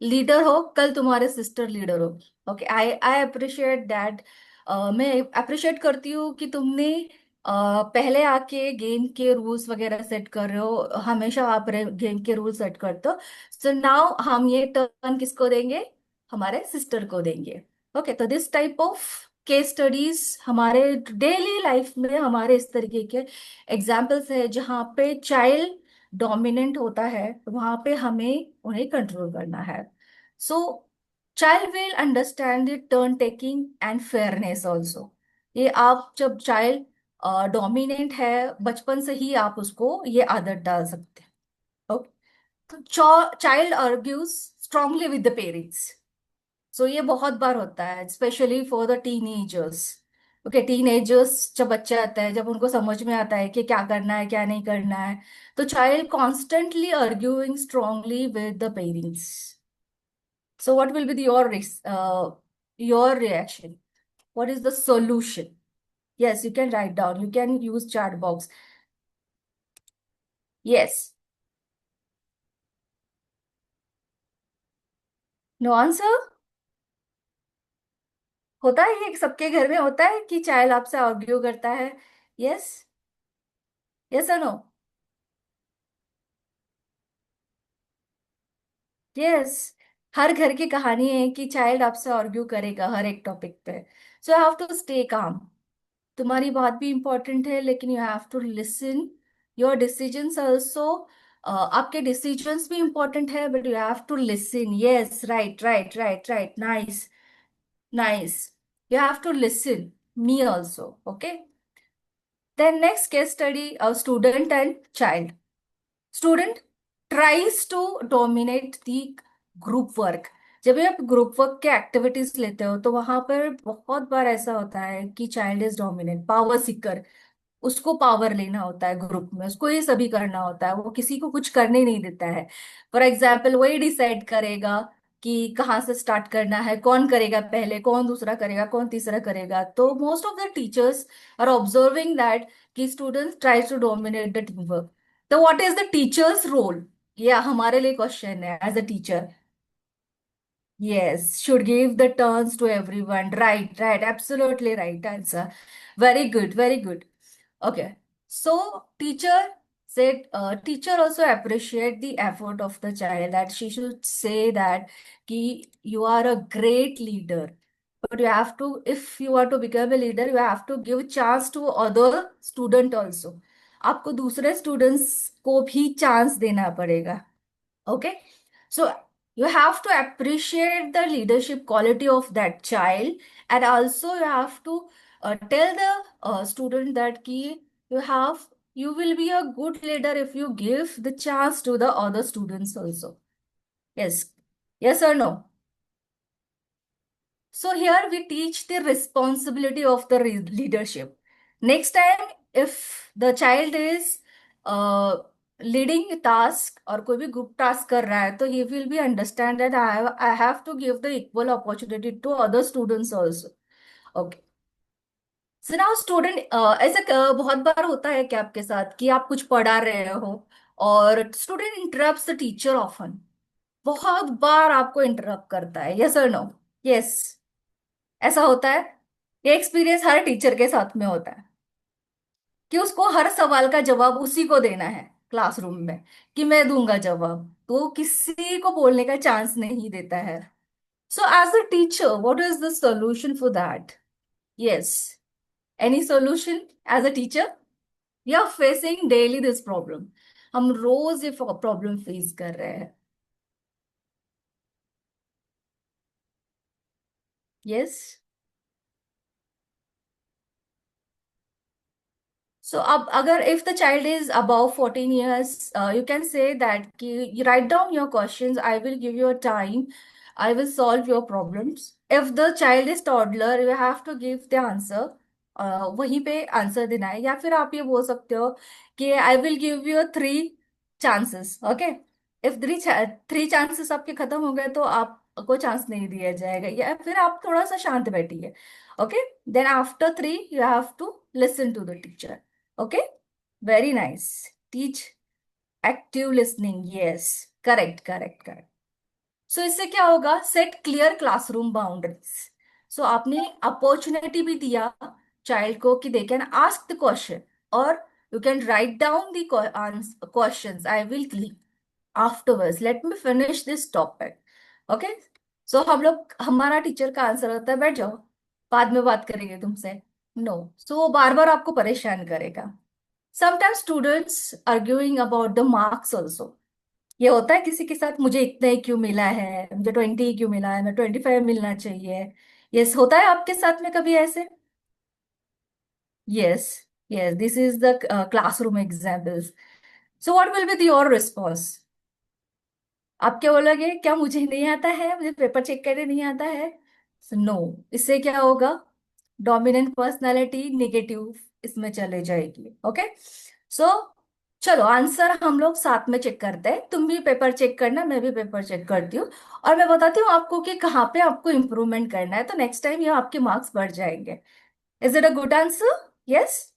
लीडर हो, कल तुम्हारे सिस्टर लीडर होगी। Okay, I I appreciate that. मैं अप्रिशिएट करती हूँ कि तुमने पहले आके गेम के रूल्स वगैरह सेट कर रहे हो, हमेशा आप गेम के रूल्स सेट करते हो। सो नाउ हम ये टर्न किसको देंगे? हमारे सिस्टर को देंगे। ओके, तो this type of case studies हमारे डेली लाइफ में हमारे इस तरीके के एग्जाम्पल्स है जहाँ पे चाइल्ड डोमिनेंट होता है, तो वहां पे हमें उन्हें कंट्रोल करना है। So child will understand the turn taking and fairness also. ये आप जब चाइल्ड डोमिनेंट है, बचपन से ही आप उसको ये आदत डाल सकते हैं। ओके, तो child argues strongly with the parents. So ये बहुत बार होता है, especially for the teenagers. Okay, teenagers जब बच्चे आते हैं, जब उनको समझ में आता है कि क्या करना है क्या नहीं करना है, तो child constantly arguing strongly with the parents. So what will be your reaction? What is the solution? Yes, you can write down, you can use chat box. Yes. No answer? होता है ये, सबके घर में होता है कि चाइल्ड आपसे आर्ग्यू करता है. यस, यस और नो? यस. हर घर की कहानी है कि चाइल्ड आपसे आर्ग्यू करेगा हर एक टॉपिक पे. So you have to stay calm. तुम्हारी बात भी इंपॉर्टेंट है, लेकिन you have to listen. Your decisions also, आपके डिसीजंस भी इंपॉर्टेंट है, but you have to listen. Yes, right right right right. Nice nice. You have to listen me also. Okay. Then next case study, a student and child. Student tries to dominate the group work. जब भी आप ग्रुप वर्क के एक्टिविटीज लेते हो, तो वहां पर बहुत बार ऐसा होता है कि child is dominant, power Sikar. उसको पावर लेना होता है ग्रुप में, उसको ये सभी करना होता है, वो किसी को कुछ करने नहीं देता है. फॉर एग्जाम्पल, वही डिसाइड करेगा कि कहाँ से स्टार्ट करना है, कौन करेगा पहले, कौन दूसरा करेगा, कौन तीसरा करेगा. तो most of the teachers are observing that कि students try to dominate the team work. तो what is the teachers role? ये हमारे लिए क्वेश्चन है as a teacher. Yes, should give the turns to everyone. Right, right, absolutely right answer. Very good, very good. Okay, so teacher said, teacher also appreciate the effort of the child, that she should say that ki you are a great leader. But you have to, if you are to become a leader, you have to give chance to other student also. आपको दूसरे students को भी chance देना पड़ेगा. Okay, so you have to appreciate the leadership quality of that child, and also you have to tell the student that ki you will be a good leader if you give the chance to the other students also. Yes, yes or no? So here we teach the responsibility of the leadership. Next time, if the child is uh, leading a task or कोई भी group task कर रहा है, तो he will be understand that I have to give the equal opportunity to other students also. Okay. So now student, ऐसा बहुत बार होता है कि आपके साथ कि आप कुछ पढ़ा रहे हो और student interrupts the teacher often. बहुत बार आपको इंटरप्ट करता है. Yes or no? Yes. ऐसा होता है. ये एक्सपीरियंस हर टीचर के साथ में होता है कि उसको हर सवाल का जवाब उसी को देना है क्लासरूम में, कि मैं दूंगा जवाब, तो किसी को बोलने का चांस नहीं देता है. So as a teacher, what is the solution for that? Yes, any solution as a teacher? We are facing daily this problem. हम रोज ये प्रॉब्लम फेस कर रहे हैं. Yes. So, agar if the child is above 14 years, you can say that you write down your questions. I will give you a time. I will solve your problems. If the child is toddler, you have to give the answer. वहीं पे आंसर देना है. या फिर आप ये बोल सकते हो कि I will give you 3 chances. Okay? If three chances आपके खत्म हो गए, तो आपको चांस नहीं दिया जाएगा. या फिर आप थोड़ा सा शांत बैठिए. Okay? Then after 3, you have to listen to the teacher. Okay, very nice. Teach active listening. Yes, correct, correct, correct. So इससे क्या होगा? Set clear classroom boundaries. So आपने opportunity भी दिया child को कि they can ask the question, or you can write down the questions. I will click afterwards. Let me finish this topic. Okay. So हमारा टीचर का आंसर होता है बैठ जाओ, बाद में बात करेंगे तुमसे. नो. सो वो बार बार आपको परेशान करेगा. Sometimes students arguing about the marks also. ये होता है किसी के साथ, मुझे इतना ही क्यों मिला है, मुझे 20 ही क्यों मिला है, मैं 25 मिलना चाहिए. यस, होता है आपके साथ में कभी ऐसे? Yes, yes, this is the classroom examples. So what will be your response? आप क्या बोलोगे, क्या मुझे नहीं आता है, मुझे पेपर चेक करने नहीं आता है? नो, इससे क्या होगा, डोमिनेंट पर्सनालिटी नेगेटिव इसमें चले जाएगी। ओके, सो चलो आंसर हम लोग साथ में चेक करते हैं। तुम भी पेपर चेक करना, मैं भी पेपर चेक करती हूँ, और मैं बताती हूँ आपको कि कहाँ पे आपको इम्प्रूवमेंट करना है, तो नेक्स्ट टाइम ये आपके मार्क्स बढ़ जाएंगे। Is it a good answer? Yes.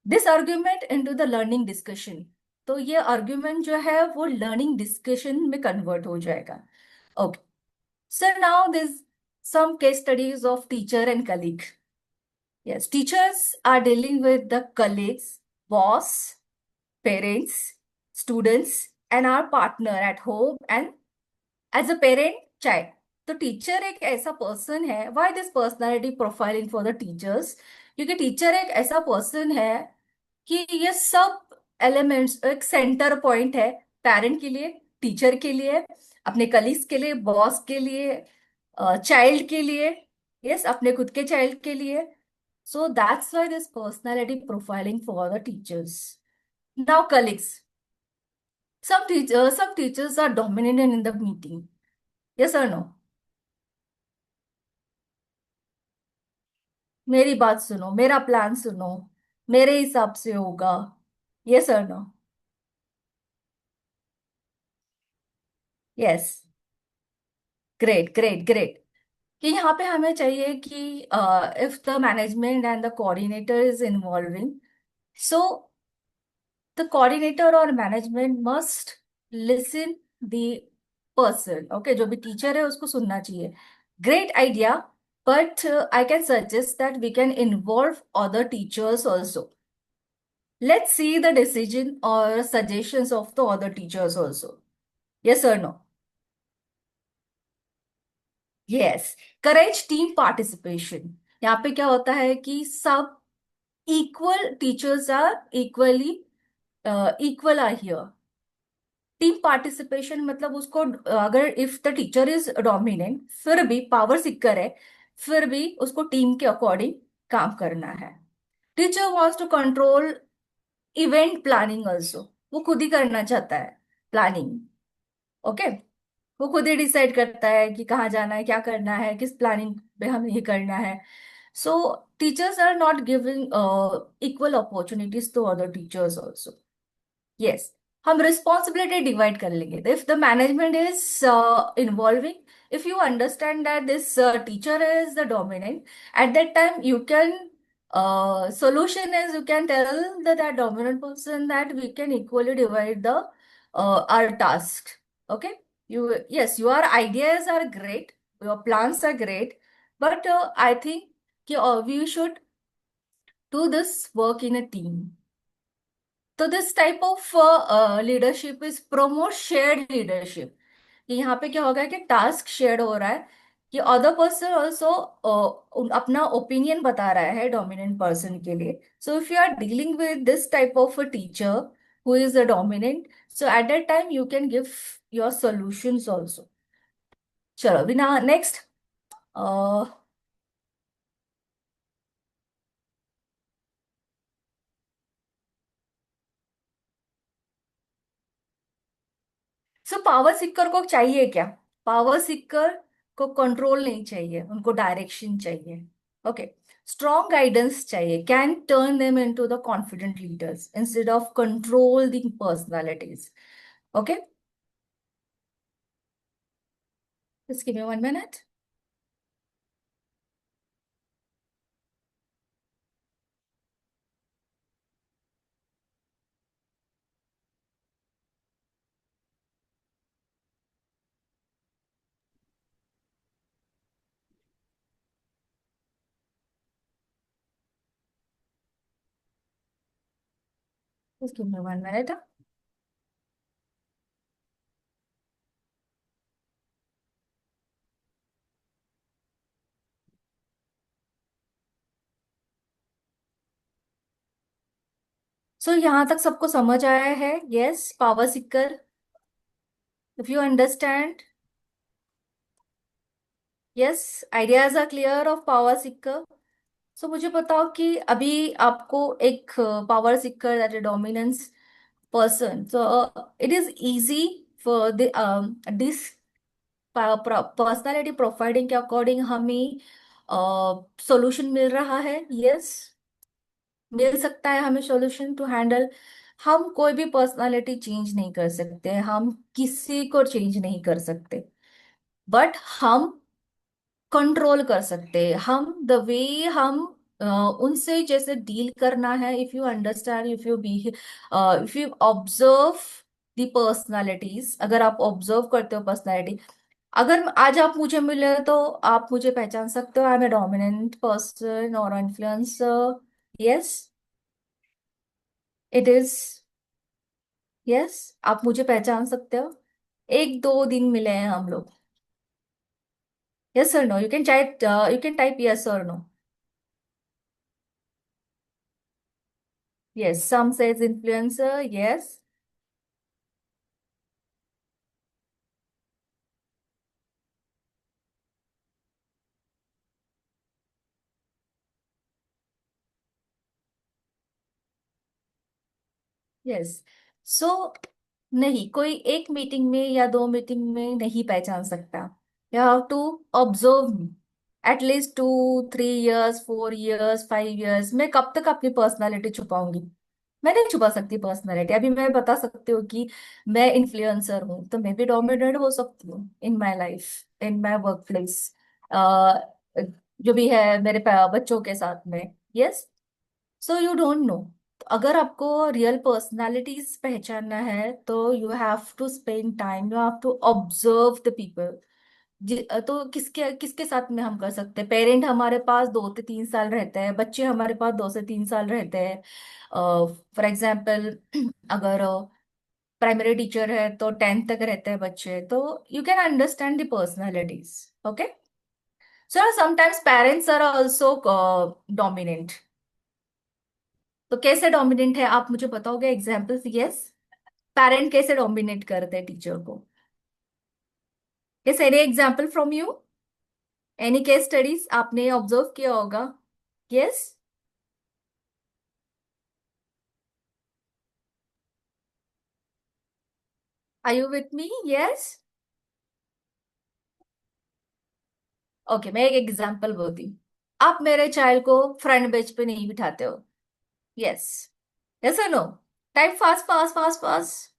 This argument into the learning discussion, तो ये आर्ग्यूमेंट जो है वो लर्निंग डिस्कशन में कन्वर्ट हो जाएगा। Okay, sir now this some case studies of teacher and colleague. Yes, teachers are dealing with the colleagues, boss, parents, students, and our partner at home and as a parent, child. तो टीचर एक ऐसा पर्सन है, why this personality profiling for the teachers, क्योंकि टीचर एक ऐसा पर्सन है कि ये सब एलिमेंट्स एक सेंटर पॉइंट है, पेरेंट के लिए, टीचर के लिए, अपने कलीग्स के लिए, बॉस के लिए, चाइल्ड के लिए, यस अपने खुद के चाइल्ड के लिए। So that's why this personality profiling for the teachers. Now colleagues, some teachers are dominant in the meeting, yes or no? मेरी बात सुनो, मेरा प्लान सुनो, मेरे हिसाब से होगा, यस और no? Yes, great great great. कि यहाँ पे हमें चाहिए कि if the management and the coordinator is involving, so the coordinator और management must listen the person. Okay, जो भी टीचर है उसको सुनना चाहिए। Great idea, but I can suggest that we can involve other teachers also. Let's see the decision or suggestions of the other teachers also. Yes or no? Yes. Courage team participation. यहाँ पे क्या होता है कि सब equal teachers are equal are here. Team participation मतलब उसको, अगर if the teacher is dominant फिर भी पावर सिक्कर है, फिर भी उसको टीम के अकॉर्डिंग काम करना है। Teacher wants to control event planning also, वो खुद ही करना चाहता है प्लानिंग। ओके, वो खुद ही डिसाइड करता है कि कहाँ जाना है, क्या करना है, किस प्लानिंग पे हमें ये करना है। So teachers are not giving equal opportunities to other teachers also. Yes, हम रिस्पॉन्सिबिलिटी डिवाइड कर लेंगे। If the management is involving, if you understand that this teacher is the dominant, at that time you can solution is you can tell that dominant person that we can equally divide the our task. Okay, you, yes, your ideas are great, your plans are great, but I think we should do this work in a team. तो this type of leadership is promote shared leadership. यहाँ पे क्या होगा कि टास्क शेयर हो रहा है, कि अदर पर्सन ऑल्सो अपना ओपिनियन बता रहा है डोमिनेंट पर्सन के लिए। So if you are dealing with this type of a teacher who is a dominant, so at that time you can give your solutions also. चलो बिना नेक्स्ट, सो पावर सिक्कर को चाहिए क्या? पावर सिक्कर को कंट्रोल नहीं चाहिए, उनको डायरेक्शन चाहिए। ओके, स्ट्रॉन्ग गाइडेंस चाहिए, can turn them into the confident leaders instead of control the personalities. Okay, just give me 1 minute. Just give me 1 minute. So यहाँ तक सबको समझ आया है? Yes, power seeker, if you understand, yes, ideas are clear of power seeker. So मुझे बताओ कि अभी आपको एक power seeker that dominance person. So it is easy for the this personality profiling के अकॉर्डिंग हमें सॉल्यूशन मिल रहा है, यस, मिल सकता है हमें सॉल्यूशन टू हैंडल। हम कोई भी पर्सनालिटी चेंज नहीं कर सकते, हम किसी को चेंज नहीं कर सकते, बट हम कंट्रोल कर सकते हैं। हम द वे हम उनसे जैसे डील करना है, if you understand, if you observe the personalities, अगर आप ऑब्जर्व करते हो पर्सनालिटी, अगर आज आप मुझे मिले तो आप मुझे पहचान सकते हो, I am a dominant person और influencer, yes, it is, yes, आप मुझे पहचान सकते हो। एक दो दिन मिले हैं हम लोग, यस और no, you can type yes और no. Yes, some says influencer. Yes. Yes. So नहीं, कोई एक मीटिंग में या दो मीटिंग में नहीं पहचान सकता। You have to observe me at least 2 3 years, 4 years, 5 years। मैं कब तक अपनी पर्सनालिटी छुपाऊंगी? मैं नहीं छुपा सकती पर्सनालिटी। अभी मैं बता सकती हूँ कि मैं इन्फ्लुएंसर हूँ, तो मैं भी डोमिनेंट हो सकती हूँ in my life, in my work place, जो भी है मेरे बच्चों के साथ में, yes. So you don't know. अगर आपको रियल पर्सनालिटीज पहचानना है तो you have to spend time, you have to observe the people. तो किसके किसके साथ में हम कर सकते हैं? पेरेंट हमारे पास 2 से 3 साल रहते हैं, बच्चे हमारे पास 2 से 3 साल रहते हैं। फॉर एग्जाम्पल अगर प्राइमरी टीचर है तो 10th तक रहते हैं बच्चे, तो you can understand the personalities, okay. So sometimes parents are also dominant. तो कैसे डोमिनेंट है आप मुझे बताओगे एग्जाम्पल्स? यस, पेरेंट कैसे डोमिनेट करते हैं टीचर को? Yes, any example from you, any case studies आपने ऑब्जर्व किया होगा? Yes, are you with me? Yes, okay, मैं एक एग्जाम्पल बोलती हूँ। आप मेरे चाइल्ड को फ्रंट बेंच पे नहीं बिठाते हो, यस, यस और no? Type fast fast fast fast.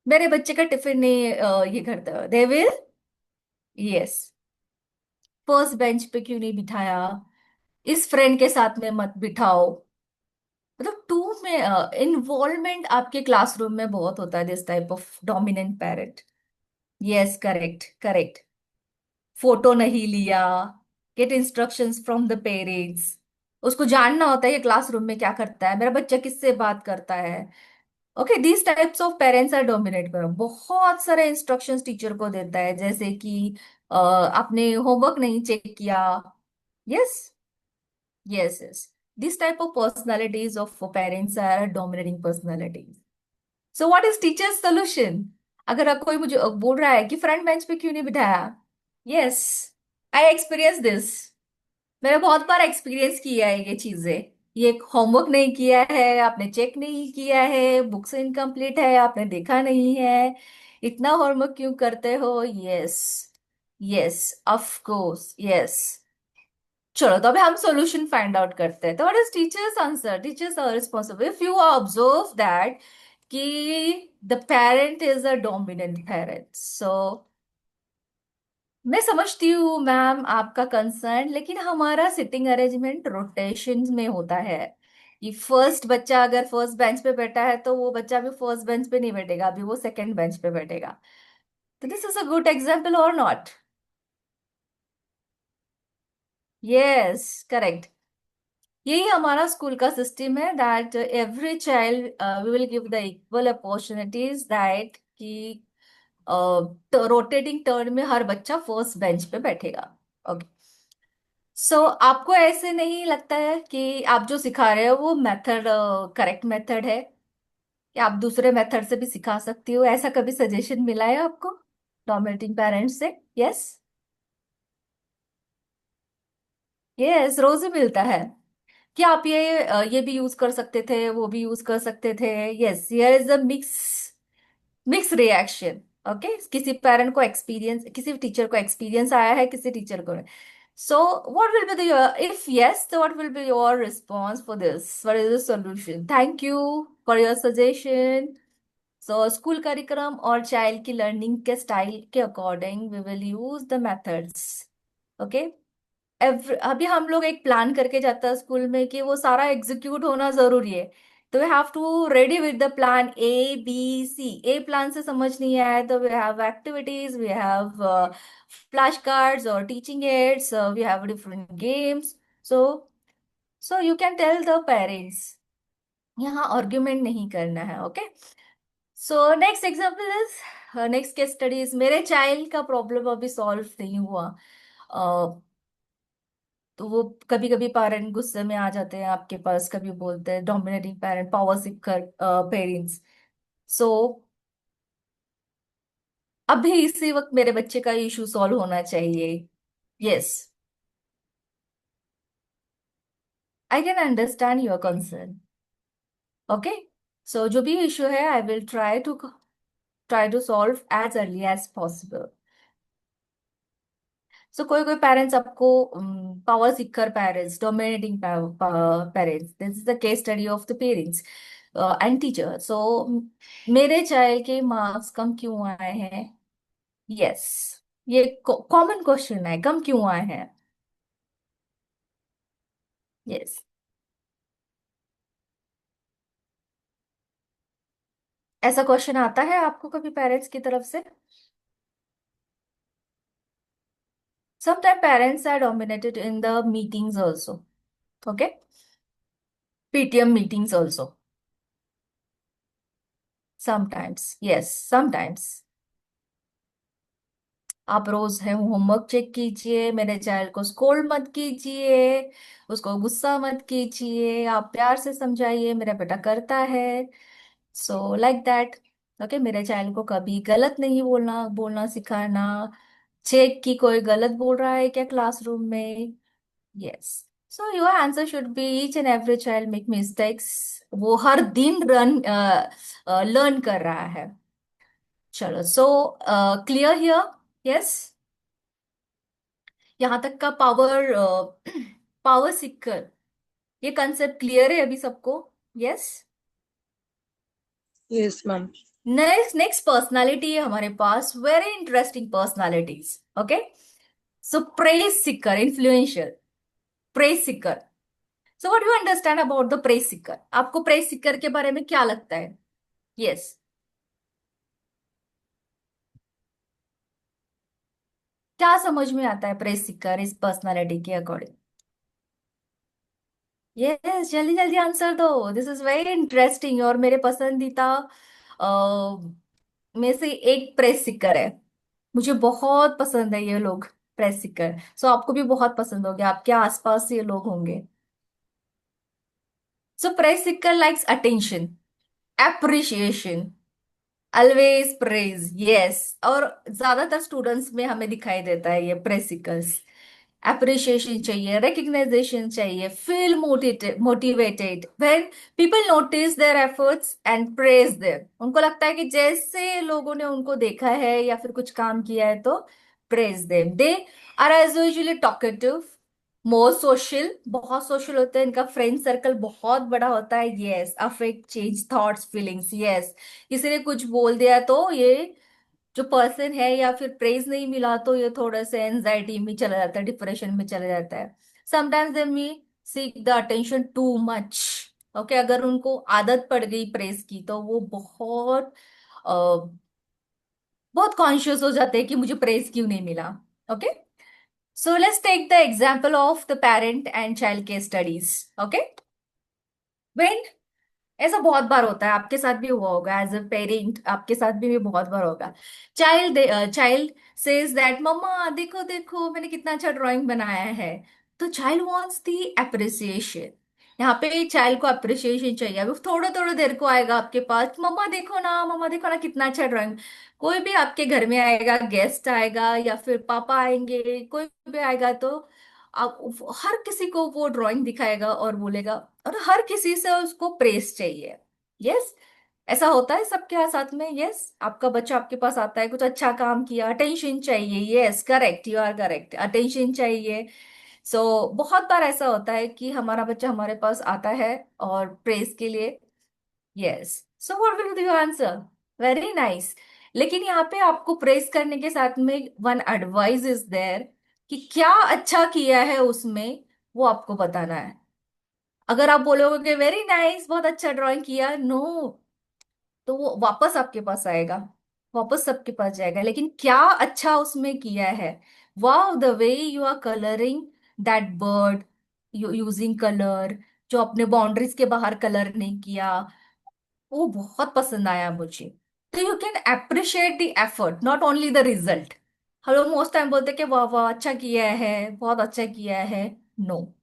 मेरे बच्चे का टिफिन नहीं ये करते हो, they will, yes. First bench पे क्यों नहीं बिठाया? इस फ्रेंड के साथ में मत बिठाओ। मतलब टू में इन्वॉल्वमेंट आपके क्लासरूम में बहुत होता है, this type of dominant parent. Yes, correct correct. Photo नहीं लिया, get instructions from the parents. उसको जानना होता है ये क्लासरूम में क्या करता है, मेरा बच्चा किससे बात करता है। Okay, these types of parents are dominate करो। बहुत सारे इंस्ट्रक्शंस टीचर को देता है, जैसे कि आपने होमवर्क नहीं चेक किया। Yes, yes, yes. This type of personalities of parents are dominating personalities. So what is teachers solution? अगर आप कोई मुझे बोल रहा है कि फ्रंट बेंच पे क्यों नहीं बिठाया, यस, आई एक्सपीरियंस दिस। मैंने बहुत बार एक्सपीरियंस किया है ये चीजें। ये होमवर्क नहीं किया है, आपने चेक नहीं किया है, बुक्स इनकम्प्लीट है, आपने देखा नहीं है, इतना होमवर्क क्यों करते हो? Yes, yes, of course, yes. चलो, तो अभी हम सॉल्यूशन फाइंड आउट करते हैं। तो what is teachers answer? Teachers are responsible if you observe that कि the parent is a dominant parent. So मैं समझती हूँ मैम आपका कंसर्न, लेकिन हमारा सिटिंग अरेंजमेंट रोटेशन में होता है। ये फर्स्ट बच्चा अगर फर्स्ट बेंच पे बैठा है तो वो बच्चा भी फर्स्ट बेंच पे नहीं बैठेगा, अभी वो सेकंड बेंच पे बैठेगा। तो this is a good example और नॉट? Yes, correct. यही हमारा स्कूल का सिस्टम है, that every child we will give the equal opportunities, that कि रोटेटिंग टर्न में हर बच्चा फर्स्ट बेंच पे बैठेगा, ओके। सो आपको ऐसे नहीं लगता है कि आप जो सिखा रहे हो वो मेथड करेक्ट मेथड है, कि आप दूसरे मेथड से भी सिखा सकती हो? ऐसा कभी सजेशन मिला है आपको डोमिनेटिंग पेरेंट्स से? यस, यस, रोज ही मिलता है कि आप ये भी यूज कर सकते थे, वो भी यूज कर सकते थे। Yes, here is a mix mix reaction. Okay, किसी पेरेंट को एक्सपीरियंस, किसी टीचर को एक्सपीरियंस आया है, किसी टीचर को नहीं। So, what will be the if yes, so what will be your response for this? What is the solution? Thank you for your suggestion. So, school curriculum और चाइल्ड की लर्निंग के स्टाइल के according we will use the methods. Okay, अभी हम लोग एक प्लान करके जाता है स्कूल में कि वो सारा एग्जीक्यूट होना जरूरी है, तो we have to ready with the plan ABC। A plan से समझ नहीं आया तो we have activities, we have flash cards और teaching aids, we have different games. So so you can tell the parents, यहाँ आर्ग्यूमेंट नहीं करना है। Okay, so next example is, next case studies, मेरे चाइल्ड का प्रॉब्लम अभी सॉल्व नहीं हुआ। तो वो कभी कभी पेरेंट गुस्से में आ जाते हैं आपके पास, कभी बोलते हैं dominating parent, power seeker parents. So अभी इसी वक्त मेरे बच्चे का इशू सॉल्व होना चाहिए। Yes, I can understand your concern. Okay, so जो भी इशू है I will try to solve as early as possible. So कोई कोई पेरेंट्स आपको power seeker parents, dominating parents, this is the case study of the parents and teacher. So मेरे चाइल्ड के मार्क्स कम क्यों आए हैं? यस, ये कॉमन क्वेश्चन है, कम क्यों आए हैं? यस, ऐसा क्वेश्चन आता है आपको कभी पेरेंट्स की तरफ से? Sometimes parents are dominated in the meetings also. Okay, PTM meetings also. Sometimes, yes, sometimes. आप रोज है होमवर्क चेक कीजिए, मेरे चाइल्ड को स्कोल्ड मत कीजिए, उसको गुस्सा मत कीजिए, आप प्यार से समझाइए, मेरा बेटा करता है। So like that. ओके, मेरे चाइल्ड को कभी गलत नहीं बोलना बोलना सिखाना, चेक की कोई गलत बोल रहा है क्या क्लासरूम में। Yes, so your answer should be each and every child make mistakes, वो हर दिन लर्न कर रहा है। चलो, सो क्लियर हियर? यस, यहाँ तक का पावर पावर सीकर, ये कंसेप्ट क्लियर है अभी सबको? Yes, Yes, ma'am. Next next personality है हमारे पास, very interesting personalities. Okay, so praise seeker, influential praise seeker. So what you understand about the praise seeker? आपको प्रेज सीकर के बारे में क्या लगता है? यस, क्या समझ में आता है प्रेज सीकर इस पर्सनालिटी के अकॉर्डिंग? यस, जल्दी जल्दी आंसर दो, दिस इज वेरी इंटरेस्टिंग। और मेरे पसंदीदा में से एक प्रेस सिकर है, मुझे बहुत पसंद है ये लोग, प्रेस सिकर। सो आपको भी बहुत पसंद होंगे, आपके आसपास ये लोग होंगे। So praise seeker likes attention, appreciation, always praise. Yes, और ज्यादातर स्टूडेंट्स में हमें दिखाई देता है ये प्रेस सिकर्स। अप्रिशिएशन चाहिए, रिकग्नाइजेशन चाहिए, feel motivated when people notice their efforts and praise them. उनको लगता है कि जैसे लोगों ने उनको देखा है या फिर कुछ काम किया है तो praise them. They are as usually talkative, more social, बहुत सोशल होते हैं, इनका फ्रेंड सर्कल बहुत बड़ा होता है। Yes, affect change thoughts feelings. Yes, किसी ने कुछ बोल दिया तो ये जो पर्सन है या फिर प्रेज नहीं मिला तो ये थोड़ा सा एंजाइटी में चला जाता है, डिप्रेशन में चला जाता है। Sometimes they me seek the attention too much. Okay, अगर उनको आदत पड़ गई प्रेज की तो वो बहुत कॉन्शियस हो जाते हैं कि मुझे प्रेज क्यों नहीं मिला। Okay, so let's take the example of the parent and child case studies. Okay, when ऐसा बहुत बार होता है, आपके साथ भी हुआ होगा, एज अ पेरेंट आपके साथ भी बहुत बार होगा। चाइल्ड सेज दैट मम्मा देखो देखो मैंने कितना अच्छा ड्राइंग बनाया है। तो चाइल्ड वांट्स दी अप्रिसिएशन, यहाँ पे चाइल्ड को अप्रिसिएशन चाहिए। अभी थोड़ा थोड़ा देर को आएगा आपके पास, मम्मा देखो ना, मम्मा देखो ना कितना अच्छा ड्राइंग। कोई भी आपके घर में आएगा, गेस्ट आएगा या फिर पापा आएंगे, कोई भी आएगा तो आप हर किसी को वो ड्राइंग दिखाएगा और बोलेगा, और हर किसी से उसको प्रेस चाहिए। यस, ऐसा होता है सबके साथ में? यस, आपका बच्चा आपके पास आता है, कुछ अच्छा काम किया, अटेंशन चाहिए। Yes, correct, you are correct, attention चाहिए। सो बहुत बार ऐसा होता है कि हमारा बच्चा हमारे पास आता है और प्रेज के लिए। Yes, so what will be your answer? Very nice. लेकिन यहाँ पे आपको प्रेज करने के साथ में वन एडवाइस इज देयर कि क्या अच्छा किया है उसमें, वो आपको बताना है। अगर आप बोलोगे कि वेरी नाइस, बहुत अच्छा ड्राइंग किया, नो, तो वो वापस आपके पास आएगा, वापस सबके पास जाएगा। लेकिन क्या अच्छा उसमें किया है, wow the way you are colouring that bird, you using colour, जो अपने बाउंड्रीज के बाहर कलर नहीं किया, वो बहुत पसंद आया मुझे। तो you can appreciate the effort, not only the result. हम लोग मोस्ट टाइम बोलते हैं कि वाह वाह अच्छा किया है, बहुत अच्छा किया है। No,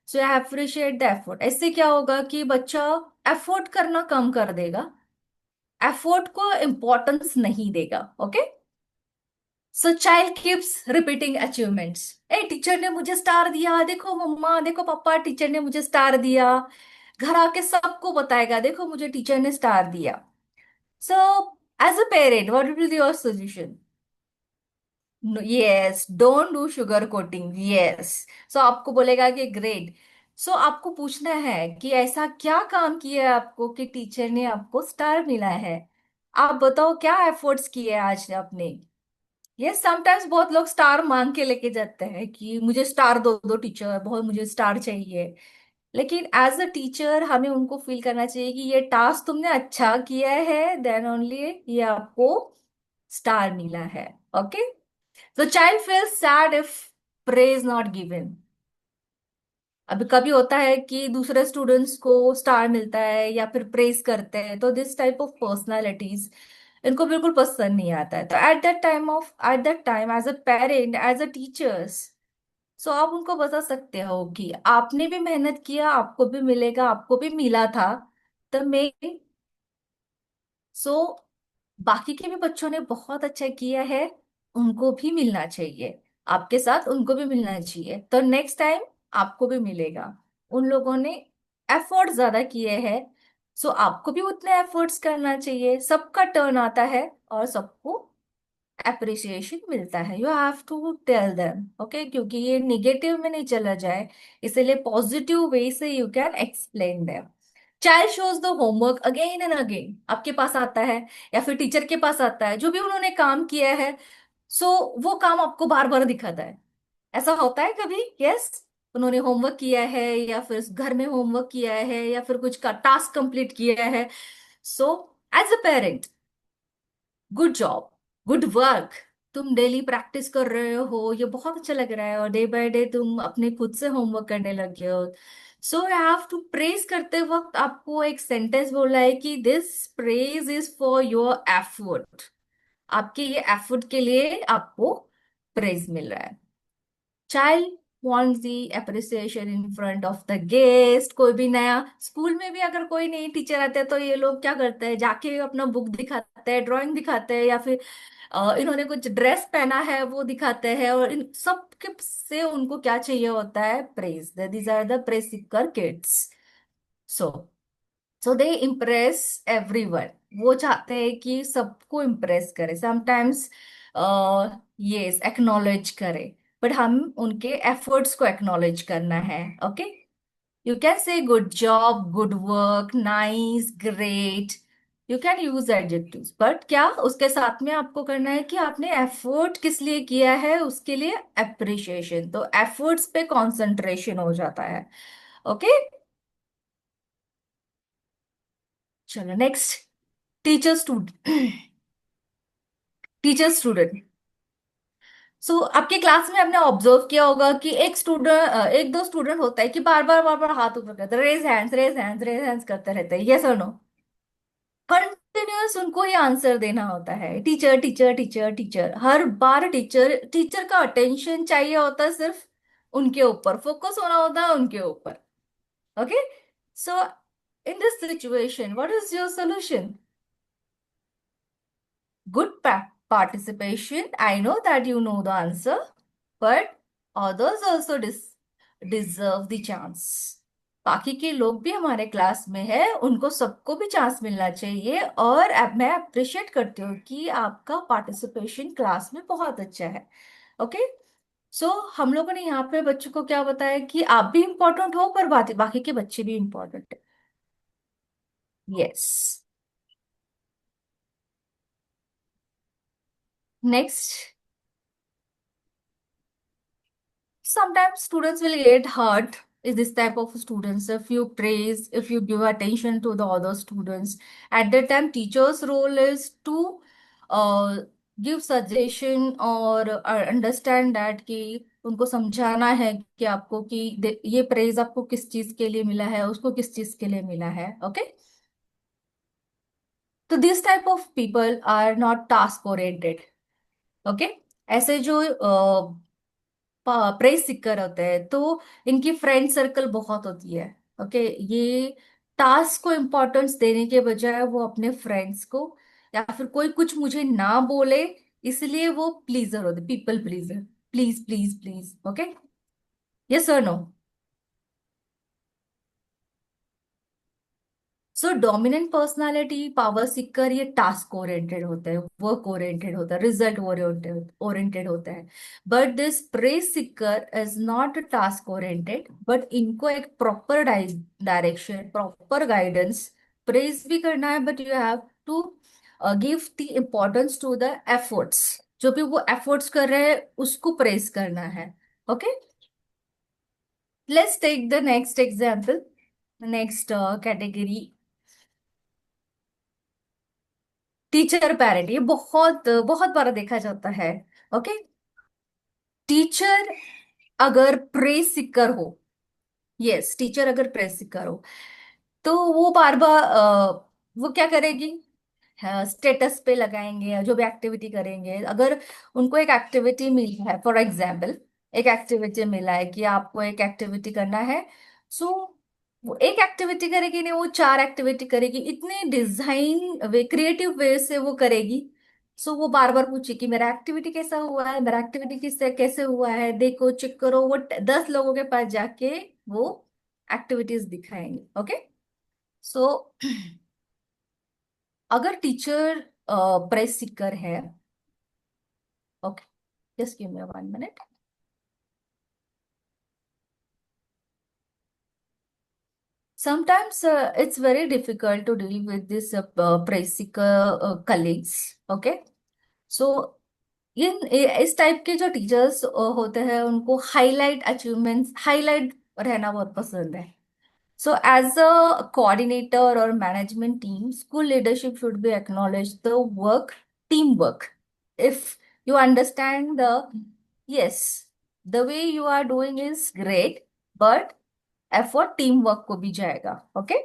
so appreciate the effort. ऐसे क्या होगा कि बच्चा एफर्ट करना कम कर देगा, एफर्ट को इम्पोर्टेंस नहीं देगा। Okay, so child keeps repeating achievements. A teacher ने मुझे स्टार दिया, देखो मम्मा, देखो पापा, टीचर ने मुझे स्टार दिया। घर आके सबको बताएगा, देखो मुझे टीचर ने स्टार दिया। So as a parent, what will be your suggestion? Yes, don't do sugar coating. Yes, so आपको बोलेगा कि ग्रेट। सो आपको पूछना है कि ऐसा क्या काम किया है आपको कि टीचर ने आपको स्टार मिला है। आप बताओ क्या एफर्ट्स किए आज आपने। ये समटाइम्स बहुत लोग स्टार मांग के लेके जाते हैं कि मुझे स्टार दो दो टीचर, बहुत मुझे स्टार चाहिए। लेकिन एज अ टीचर हमें उनको फील करना चाहिए कि ये टास्क तुमने अच्छा किया है, देन ओनली ये आपको स्टार मिला है। ओके, तो child feels sad if praise not given. अभी कभी होता है कि दूसरे स्टूडेंट्स को स्टार मिलता है या फिर प्रेज करते हैं, तो दिस टाइप ऑफ पर्सनालिटीज इनको बिल्कुल पसंद नहीं आता है। तो at that time as a parent, as a teachers, so आप उनको बता सकते हो कि आपने भी मेहनत किया, आपको भी मिलेगा, आपको भी मिला था। द मेन, सो बाकी के भी बच्चों ने बहुत अच्छा किया है, उनको भी मिलना चाहिए, आपके साथ उनको भी मिलना चाहिए, तो नेक्स्ट टाइम आपको भी मिलेगा। उन लोगों ने एफर्ट ज्यादा किए हैं, सो आपको भी उतने एफर्ट्स करना चाहिए। सबका टर्न आता है और सबको अप्रिसिएशन मिलता है। You have to tell them, okay, क्योंकि ये निगेटिव में नहीं चला जाए, इसलिए पॉजिटिव वे से you can explain them. Child shows the homework again and again, आपके पास आता है या फिर टीचर के पास आता है, जो भी उन्होंने काम किया है, सो वो काम आपको बार बार दिखाता है। ऐसा होता है कभी? यस, उन्होंने होमवर्क किया है या फिर घर में होमवर्क किया है या फिर कुछ का टास्क कंप्लीट किया है। So as a parent, good job, good work, तुम डेली प्रैक्टिस कर रहे हो, ये बहुत अच्छा लग रहा है, और डे बाय डे तुम अपने खुद से होमवर्क करने लगे हो। सो आई हैव टू प्रेज करते वक्त आपको एक सेंटेंस बोला है कि this praise is for your effort. आपके ये एफर्ट के लिए आपको प्रेज मिल रहा है। Child wants the appreciation in front of the guest। कोई भी नया स्कूल में भी अगर कोई नई टीचर आते हैं तो ये लोग क्या करते हैं, जाके अपना बुक दिखाते हैं, ड्राइंग दिखाते हैं, या फिर इन्होंने कुछ ड्रेस पहना है वो दिखाते हैं, और इन सब के से उनको क्या चाहिए होता है? Praise. These are the praise seeker kids. So so they impress everyone. वो चाहते हैं कि सबको इम्प्रेस करे, समटाइम्स यस एक्नॉलेज करे, बट हम उनके एफर्ट्स को एक्नॉलेज करना है। Okay, you can say good job, good work, nice, great, you can use adjectives, but क्या उसके साथ में आपको करना है कि आपने एफर्ट किस लिए किया है, उसके लिए अप्रिशिएशन। तो एफर्ट्स पे कॉन्सेंट्रेशन हो जाता है। ओके, चलो next, teacher student. Teacher student. So आपके क्लास में आपने ऑब्जर्व किया होगा कि एक स्टूडेंट, एक दो स्टूडेंट होता है कि बार बार हाथ ऊपर करते हैं, raise hands, raise hands, raise hands करते रहते हैं। यस और नो? कंटिन्यूअस उनको ही आंसर देना होता है, टीचर टीचर टीचर टीचर, हर बार टीचर। टीचर का अटेंशन चाहिए होता है, सिर्फ उनके ऊपर फोकस होना होता है, उनके ऊपर। Okay, so in this situation what is your solution? Good participation. I know that you know the answer, but others also deserve the chance. बाकी के लोग भी हमारे क्लास में है, उनको सबको भी चांस मिलना चाहिए। और अब मैं अप्रिशिएट करती हूँ कि आपका पार्टिसिपेशन क्लास में बहुत अच्छा है। ओके। सो हम लोगों ने यहाँ पे बच्चों को क्या बताया कि आप भी इम्पोर्टेंट हो, पर बाकी के बच्चे भी इम्पोर्टेंट है। Yes. Next, sometimes students will get hurt is this type of students if you praise, if you give attention to the other students. At that time teacher's role is to uh, give suggestion और understand that कि उनको समझाना है कि आपको कि ये प्रेज आपको किस चीज के लिए मिला है, उसको किस चीज के लिए मिला है। ओके। तो this type of people are not task oriented. Okay. ऐसे जो प्रेस सीकर होते हैं तो इनकी फ्रेंड सर्कल बहुत होती है। ओके। ये टास्क को इम्पोर्टेंस देने के बजाय वो अपने फ्रेंड्स को, या फिर कोई कुछ मुझे ना बोले इसलिए वो प्लीजर होते, people pleaser, please please please. Okay. Yes और no? So dominant personality, power seeker, ये टास्क ओरिएंटेड होता है, वर्क ओरिएंटेड होता है, रिजल्ट ओरिएंटेड ओरिएंटेड होता है। But this praise seeker is not task oriented, but इनको एक proper direction, proper guidance, praise भी करना है, but you have to give the importance to the efforts. जो भी वो एफर्ट्स कर रहे हैं उसको प्रेस करना है। Okay. Let's take the next example, next category, teacher parent. ये बहुत बहुत बार देखा जाता है। ओके। टीचर अगर प्रेस सीकर हो, यस, टीचर अगर प्रेस सीकर हो तो वो बार बार वो क्या करेगी, स्टेटस पे लगाएंगे या जो भी एक्टिविटी करेंगे। अगर उनको एक एक्टिविटी मिली है, फॉर एग्जाम्पल एक एक्टिविटी मिला है कि आपको एक एक्टिविटी करना है, सो वो एक एक्टिविटी करेगी नहीं, वो चार एक्टिविटी करेगी, इतने डिजाइन वे, क्रिएटिव वे से वो करेगी। सो वो बार बार पूछे कि मेरा एक्टिविटी कैसा हुआ है, मेरा एक्टिविटी किससे कैसे हुआ है, देखो चेक करो। वो 10 लोगों के पास जाके वो एक्टिविटीज दिखाएंगे। ओके। सो अगर टीचर प्रेस सीकर है, okay, just give me 1 minute. Sometimes it's very difficult to deal with this press seeker colleagues. Okay, so इस टाइप के जो टीचर्स होते हैं उनको हाईलाइट अचीवमेंट्स, हाईलाइट रहना बहुत पसंद है। So, as a coordinator or management team, school leadership should be acknowledge the work, teamwork. If you understand yes, the way you are doing is great, but effort teamwork को भी जाएगा। Okay?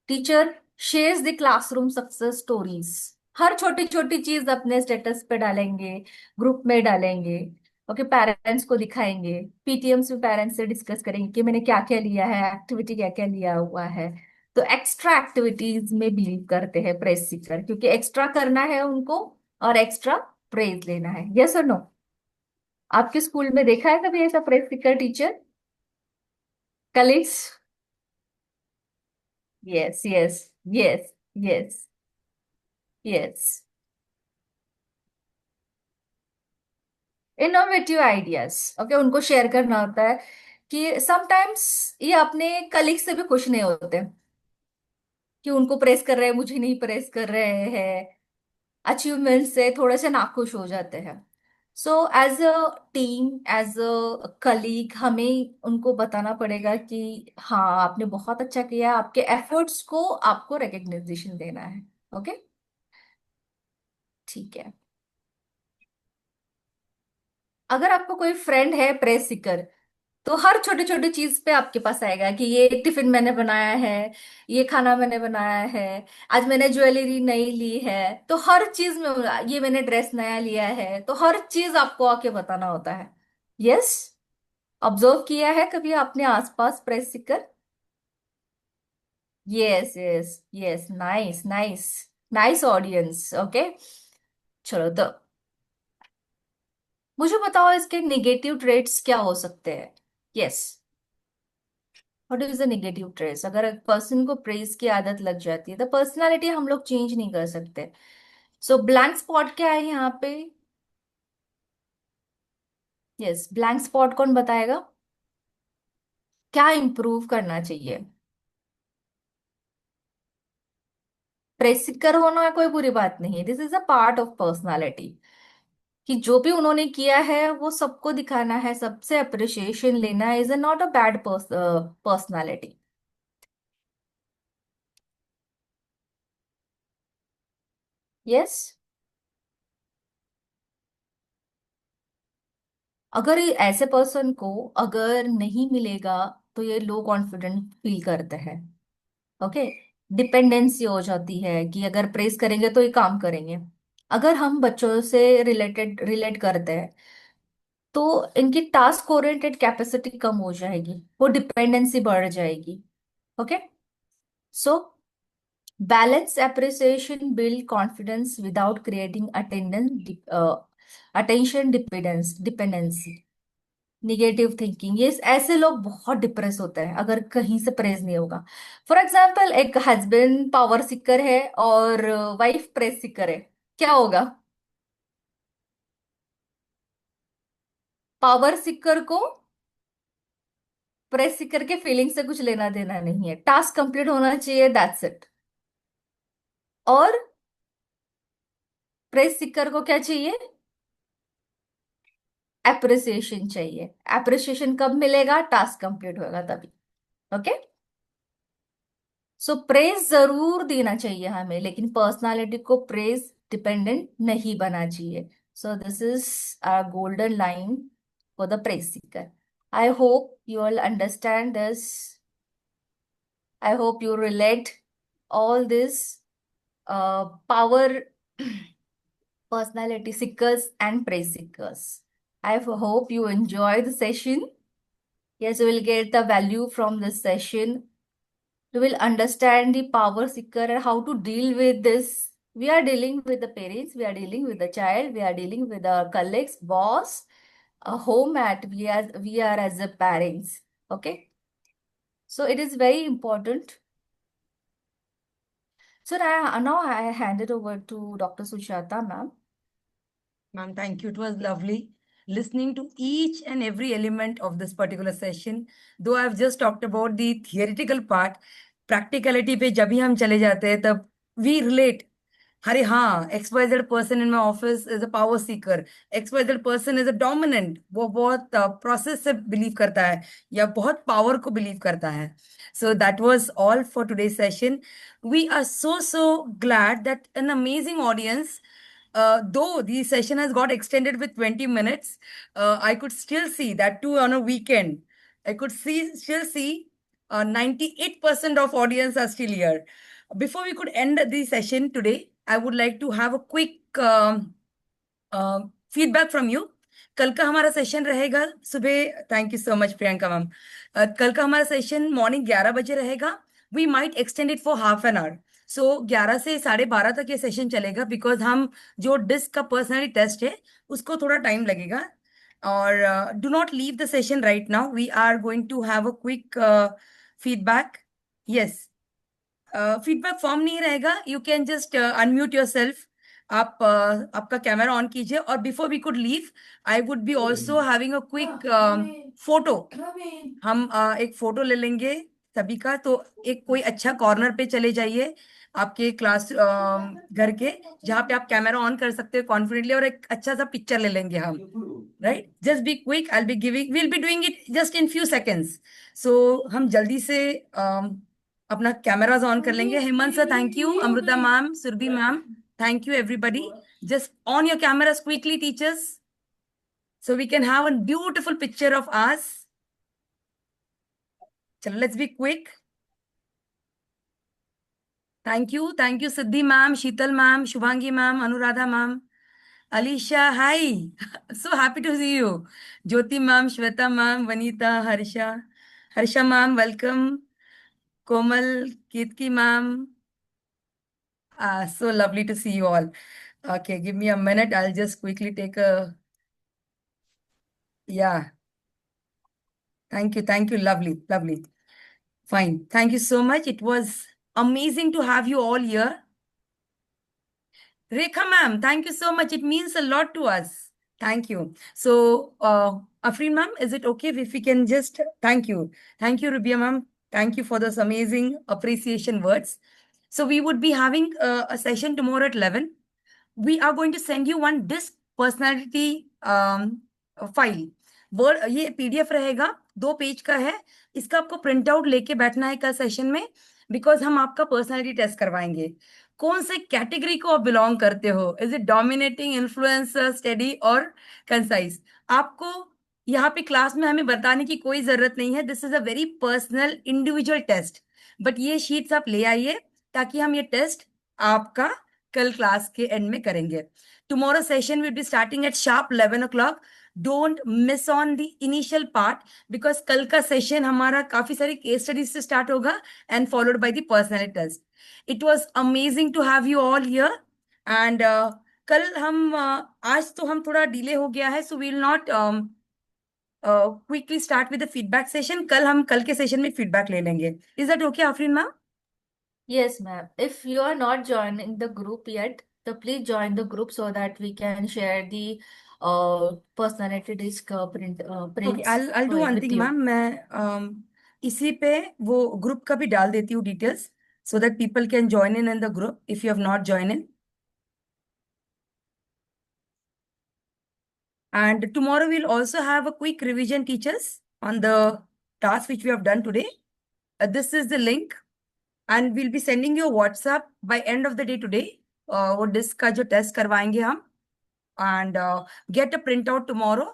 Teacher shares the classroom success stories, हर छोटी छोटी चीज अपने स्टेटस पे डालेंगे, ग्रुप में डालेंगे। ओके। पेरेंट्स को दिखाएंगे, पीटीएम्स में पेरेंट्स से डिस्कस करेंगे कि मैंने क्या क्या लिया है, एक्टिविटी क्या क्या लिया हुआ है। तो एक्स्ट्रा एक्टिविटीज में बिलीव करते हैं प्रेस सीकर, क्योंकि एक्स्ट्रा करना है उनको और एक्स्ट्रा प्रेज लेना है। यस और नो? आपके स्कूल में देखा है कभी ऐसा press Sikar teacher colleagues? Yes yes yes yes yes. Innovative ideas, okay, उनको शेयर करना होता है कि समटाइम्स ये अपने कलीग से भी खुश नहीं होते कि उनको प्रेस कर रहे हैं, मुझे नहीं प्रेस कर रहे हैं, अचीवमेंट से थोड़े से नाखुश हो जाते हैं। So as a team, as a colleague, हमें उनको बताना पड़ेगा कि हाँ आपने बहुत अच्छा किया, आपके एफर्ट्स को आपको रिकग्निशन देना है। ओके। ठीक है। अगर आपको कोई फ्रेंड है प्रेस सीकर तो हर छोटी छोटी चीज पे आपके पास आएगा कि ये टिफिन मैंने बनाया है, ये खाना मैंने बनाया है, आज मैंने ज्वेलरी नई ली है, तो हर चीज में, ये मैंने ड्रेस नया लिया है, तो हर चीज आपको आके बताना होता है। यस। ऑब्जर्व किया है कभी आपने आसपास press Sikar? Yes yes yes, nice nice, nice audience. Okay. चलो तो मुझे बताओ इसके नेगेटिव ट्रेट्स क्या हो सकते हैं। Yes. What is the negative trace? अगर एक पर्सन को प्रेज की आदत लग जाती है तो पर्सनालिटी हम लोग चेंज नहीं कर सकते। सो ब्लैंक स्पॉट क्या है यहाँ पे? यस, ब्लैंक स्पॉट कौन बताएगा? क्या इंप्रूव करना चाहिए? प्रेसिकर होना कोई बुरी बात नहीं है, this is a part of personality. कि जो भी उन्होंने किया है वो सबको दिखाना है, सबसे अप्रिशिएशन लेना is a not a bad personality. Yes, अगर ये ऐसे पर्सन को अगर नहीं मिलेगा तो ये लो कॉन्फिडेंट फील करते हैं। ओके, डिपेंडेंसी हो जाती है कि अगर प्रेस करेंगे तो ये काम करेंगे। अगर हम बच्चों से रिलेट करते हैं तो इनकी टास्क ओरिएंटेड कैपेसिटी कम हो जाएगी, वो डिपेंडेंसी बढ़ जाएगी। Okay, so balance appreciation build confidence without creating attention dependency. Negative thinking, ये ऐसे लोग बहुत डिप्रेस होते हैं अगर कहीं से प्रेज नहीं होगा। फॉर एग्जाम्पल, एक हस्बैंड पावर सीकर है और वाइफ प्रेस सीकर है, क्या होगा? पावर सीकर को प्रेस सीकर के फीलिंग से कुछ लेना देना नहीं है, टास्क कंप्लीट होना चाहिए, दैट्स इट। और प्रेस सीकर को क्या चाहिए? एप्रिसिएशन चाहिए। एप्रिसिएशन कब मिलेगा? टास्क कंप्लीट होगा तभी। ओके, सो प्रेज जरूर देना चाहिए हमें, लेकिन पर्सनालिटी को प्रेज डिपेंडेंट नहीं बना चाहिए। So this is a golden line for the praise Sikar. I hope you all understand this. I hope you relate all this power personality seekers and praise seekers. I hope you enjoy the session. Yes, you will get the value from this session. You will understand the power seeker and how to deal with this. We are dealing with the parents, we are dealing with the child, we are dealing with the colleagues, boss, a home at we are as the parents. Okay. So it is very important. So now I hand it over to Dr. Sushata, ma'am. Ma'am, thank you. It was lovely listening to each and every element of this particular session. Though I've just talked about the theoretical part, practicality पे जब भी हम चले जाते हैं तब we relate. अरे हाँ, XYZ person in my office is a power seeker. XYZ person is a dominant. वो बहुत process से believe करता है या बहुत power को believe करता है. So that was all for today's session. We are so glad that an amazing audience, though the session has got extended with 20 minutes, I could still see that too on a weekend. I could still see 98% of audience are still here. Before we could end the session today, I would like to have a quick feedback from you. कल का हमारा सेशन रहेगा सुबह, thank you so much Priyanka ma'am. कल का हमारा सेशन मॉर्निंग 11 बजे रहेगा। We might extend it for half an hour. So 11 से 12:30 तक ये सेशन चलेगा, बिकॉज हम जो डिस्क का पर्सनैलिटी टेस्ट है उसको थोड़ा टाइम लगेगा। और do not leave the session right now, we are going to have a quick feedback. Yes, feedback form नहीं रहेगा, you can just unmute yourself. आप आपका कैमरा ऑन कीजिए। और before we could leave, I would be also having a quick photo. हम एक फोटो ले लेंगे सभी का। तो एक कोई अच्छा कॉर्नर पे चले जाइए आपके क्लास घर के, जहाँ पे आप कैमरा ऑन कर सकते हो कॉन्फिडेंटली, और एक अच्छा सा पिक्चर ले लेंगे हम। Right, just be quick, I be giving, will be doing it just in few seconds. So हम जल्दी से अपना कैमराज ऑन कर लेंगे। Hemant sir thank you, Amrita ma'am, Surbhi ma'am, thank you everybody. Just on your cameras quickly, teachers, so we can have a beautiful picture of us. So let's be quick. Thank you Siddhi ma'am, Sheetal ma'am, Shubhangi ma'am, Anuradha ma'am, Alisha, hi. So happy to see you. Jyoti ma'am, Shweta ma'am, Vanita, Harsha ma'am, welcome. Komal, Ketki ma'am, so lovely to see you all. Okay, give me a minute, I'll just quickly take a, yeah. Thank you. Lovely. Fine. Thank you so much. It was amazing to have you all here. Rekha ma'am, thank you so much. It means a lot to us. Thank you. So, Afreen ma'am, is it okay if we can just thank you? Thank you, Rubia ma'am. Thank you for those amazing appreciation words. So, we would be having a session tomorrow at 11. We are going to send you one disk personality file. Word ये पीडीएफ रहेगा, 2 पेज का है. इसका आपको प्रिंट आउट लेके बैठना है कल सेशन में, बिकॉज हम आपका पर्सनालिटी टेस्ट करवाएंगे. कौन से कैटेगरी को आप बिलोंग करते हो? Is it dominating, influencer, steady और कंसाइज? आपको यहाँ पे क्लास में हमें बताने की कोई जरूरत नहीं है. This is a very personal individual test. But ये शीट्स आप ले आइए ताकि हम ये टेस्ट आपका कल क्लास के एंड में करेंगे. Tomorrow session will be starting at sharp 11 o'clock. Don't miss on the initial part, because कल का सेशन हमारा काफी सारी केस स्टडीज से स्टार्ट होगा and followed by the personality test. It was amazing to have you all here. And कल हम आज तो हम थोड़ा डिले हो गया है, so we will not quickly start with the feedback session. कल के सेशन में फीडबैक ले लेंगे. Is that okay Afreen ma'am? Yes, ma'am. If you are not joining the group yet, so please join the group so that we can share the personality disc Okay, prints I'll do one with thing, you. Ma'am. मैं इसी पे वो ग्रुप का भी डाल देती हूँ details, so that people can join in the group if you have not joined in. And tomorrow we'll also have a quick revision, teachers, on the task which we have done today. This is the link, and we'll be sending you a WhatsApp by end of the day today. वो डिस्क का जो टेस्ट करवाएंगे हम, and get a printout tomorrow,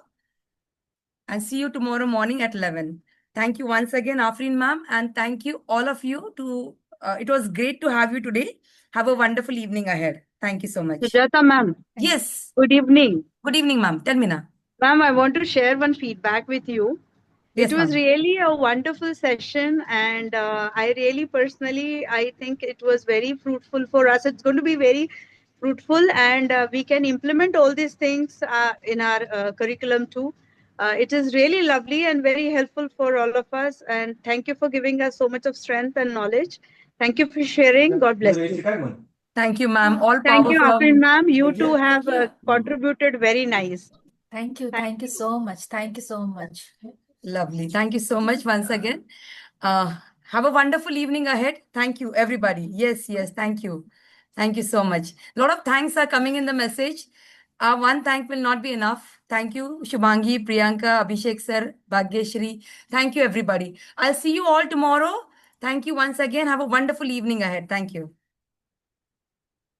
and see you tomorrow morning at 11. Thank you once again, Afreen ma'am, and thank you all of you. It was great to have you today. Have a wonderful evening ahead. Thank you so much. Sujata ma'am, Yes. good evening. Good evening, ma'am. Tell me now. Ma'am, I want to share one feedback with you. Yes, It was ma'am. really a wonderful session, and I really personally, I think it was very fruitful for us. It's going to be very fruitful, and we can implement all these things in our curriculum too. It is really lovely and very helpful for all of us. And thank you for giving us so much of strength and knowledge. Thank you for sharing. God bless you. Thank you, ma'am. All Thank power you, from Afrin ma'am. You too have contributed very nice. Thank you. Thank you so much. Thank you so much. Lovely. Thank you so much once again. Have a wonderful evening ahead. Thank you, everybody. Yes, yes. Thank you. Thank you so much. A lot of thanks are coming in the message. One thank will not be enough. Thank you, Shubhangi, Priyanka, Abhishek sir, Bhagyeshri. Thank you, everybody. I'll see you all tomorrow. Thank you once again. Have a wonderful evening ahead. Thank you.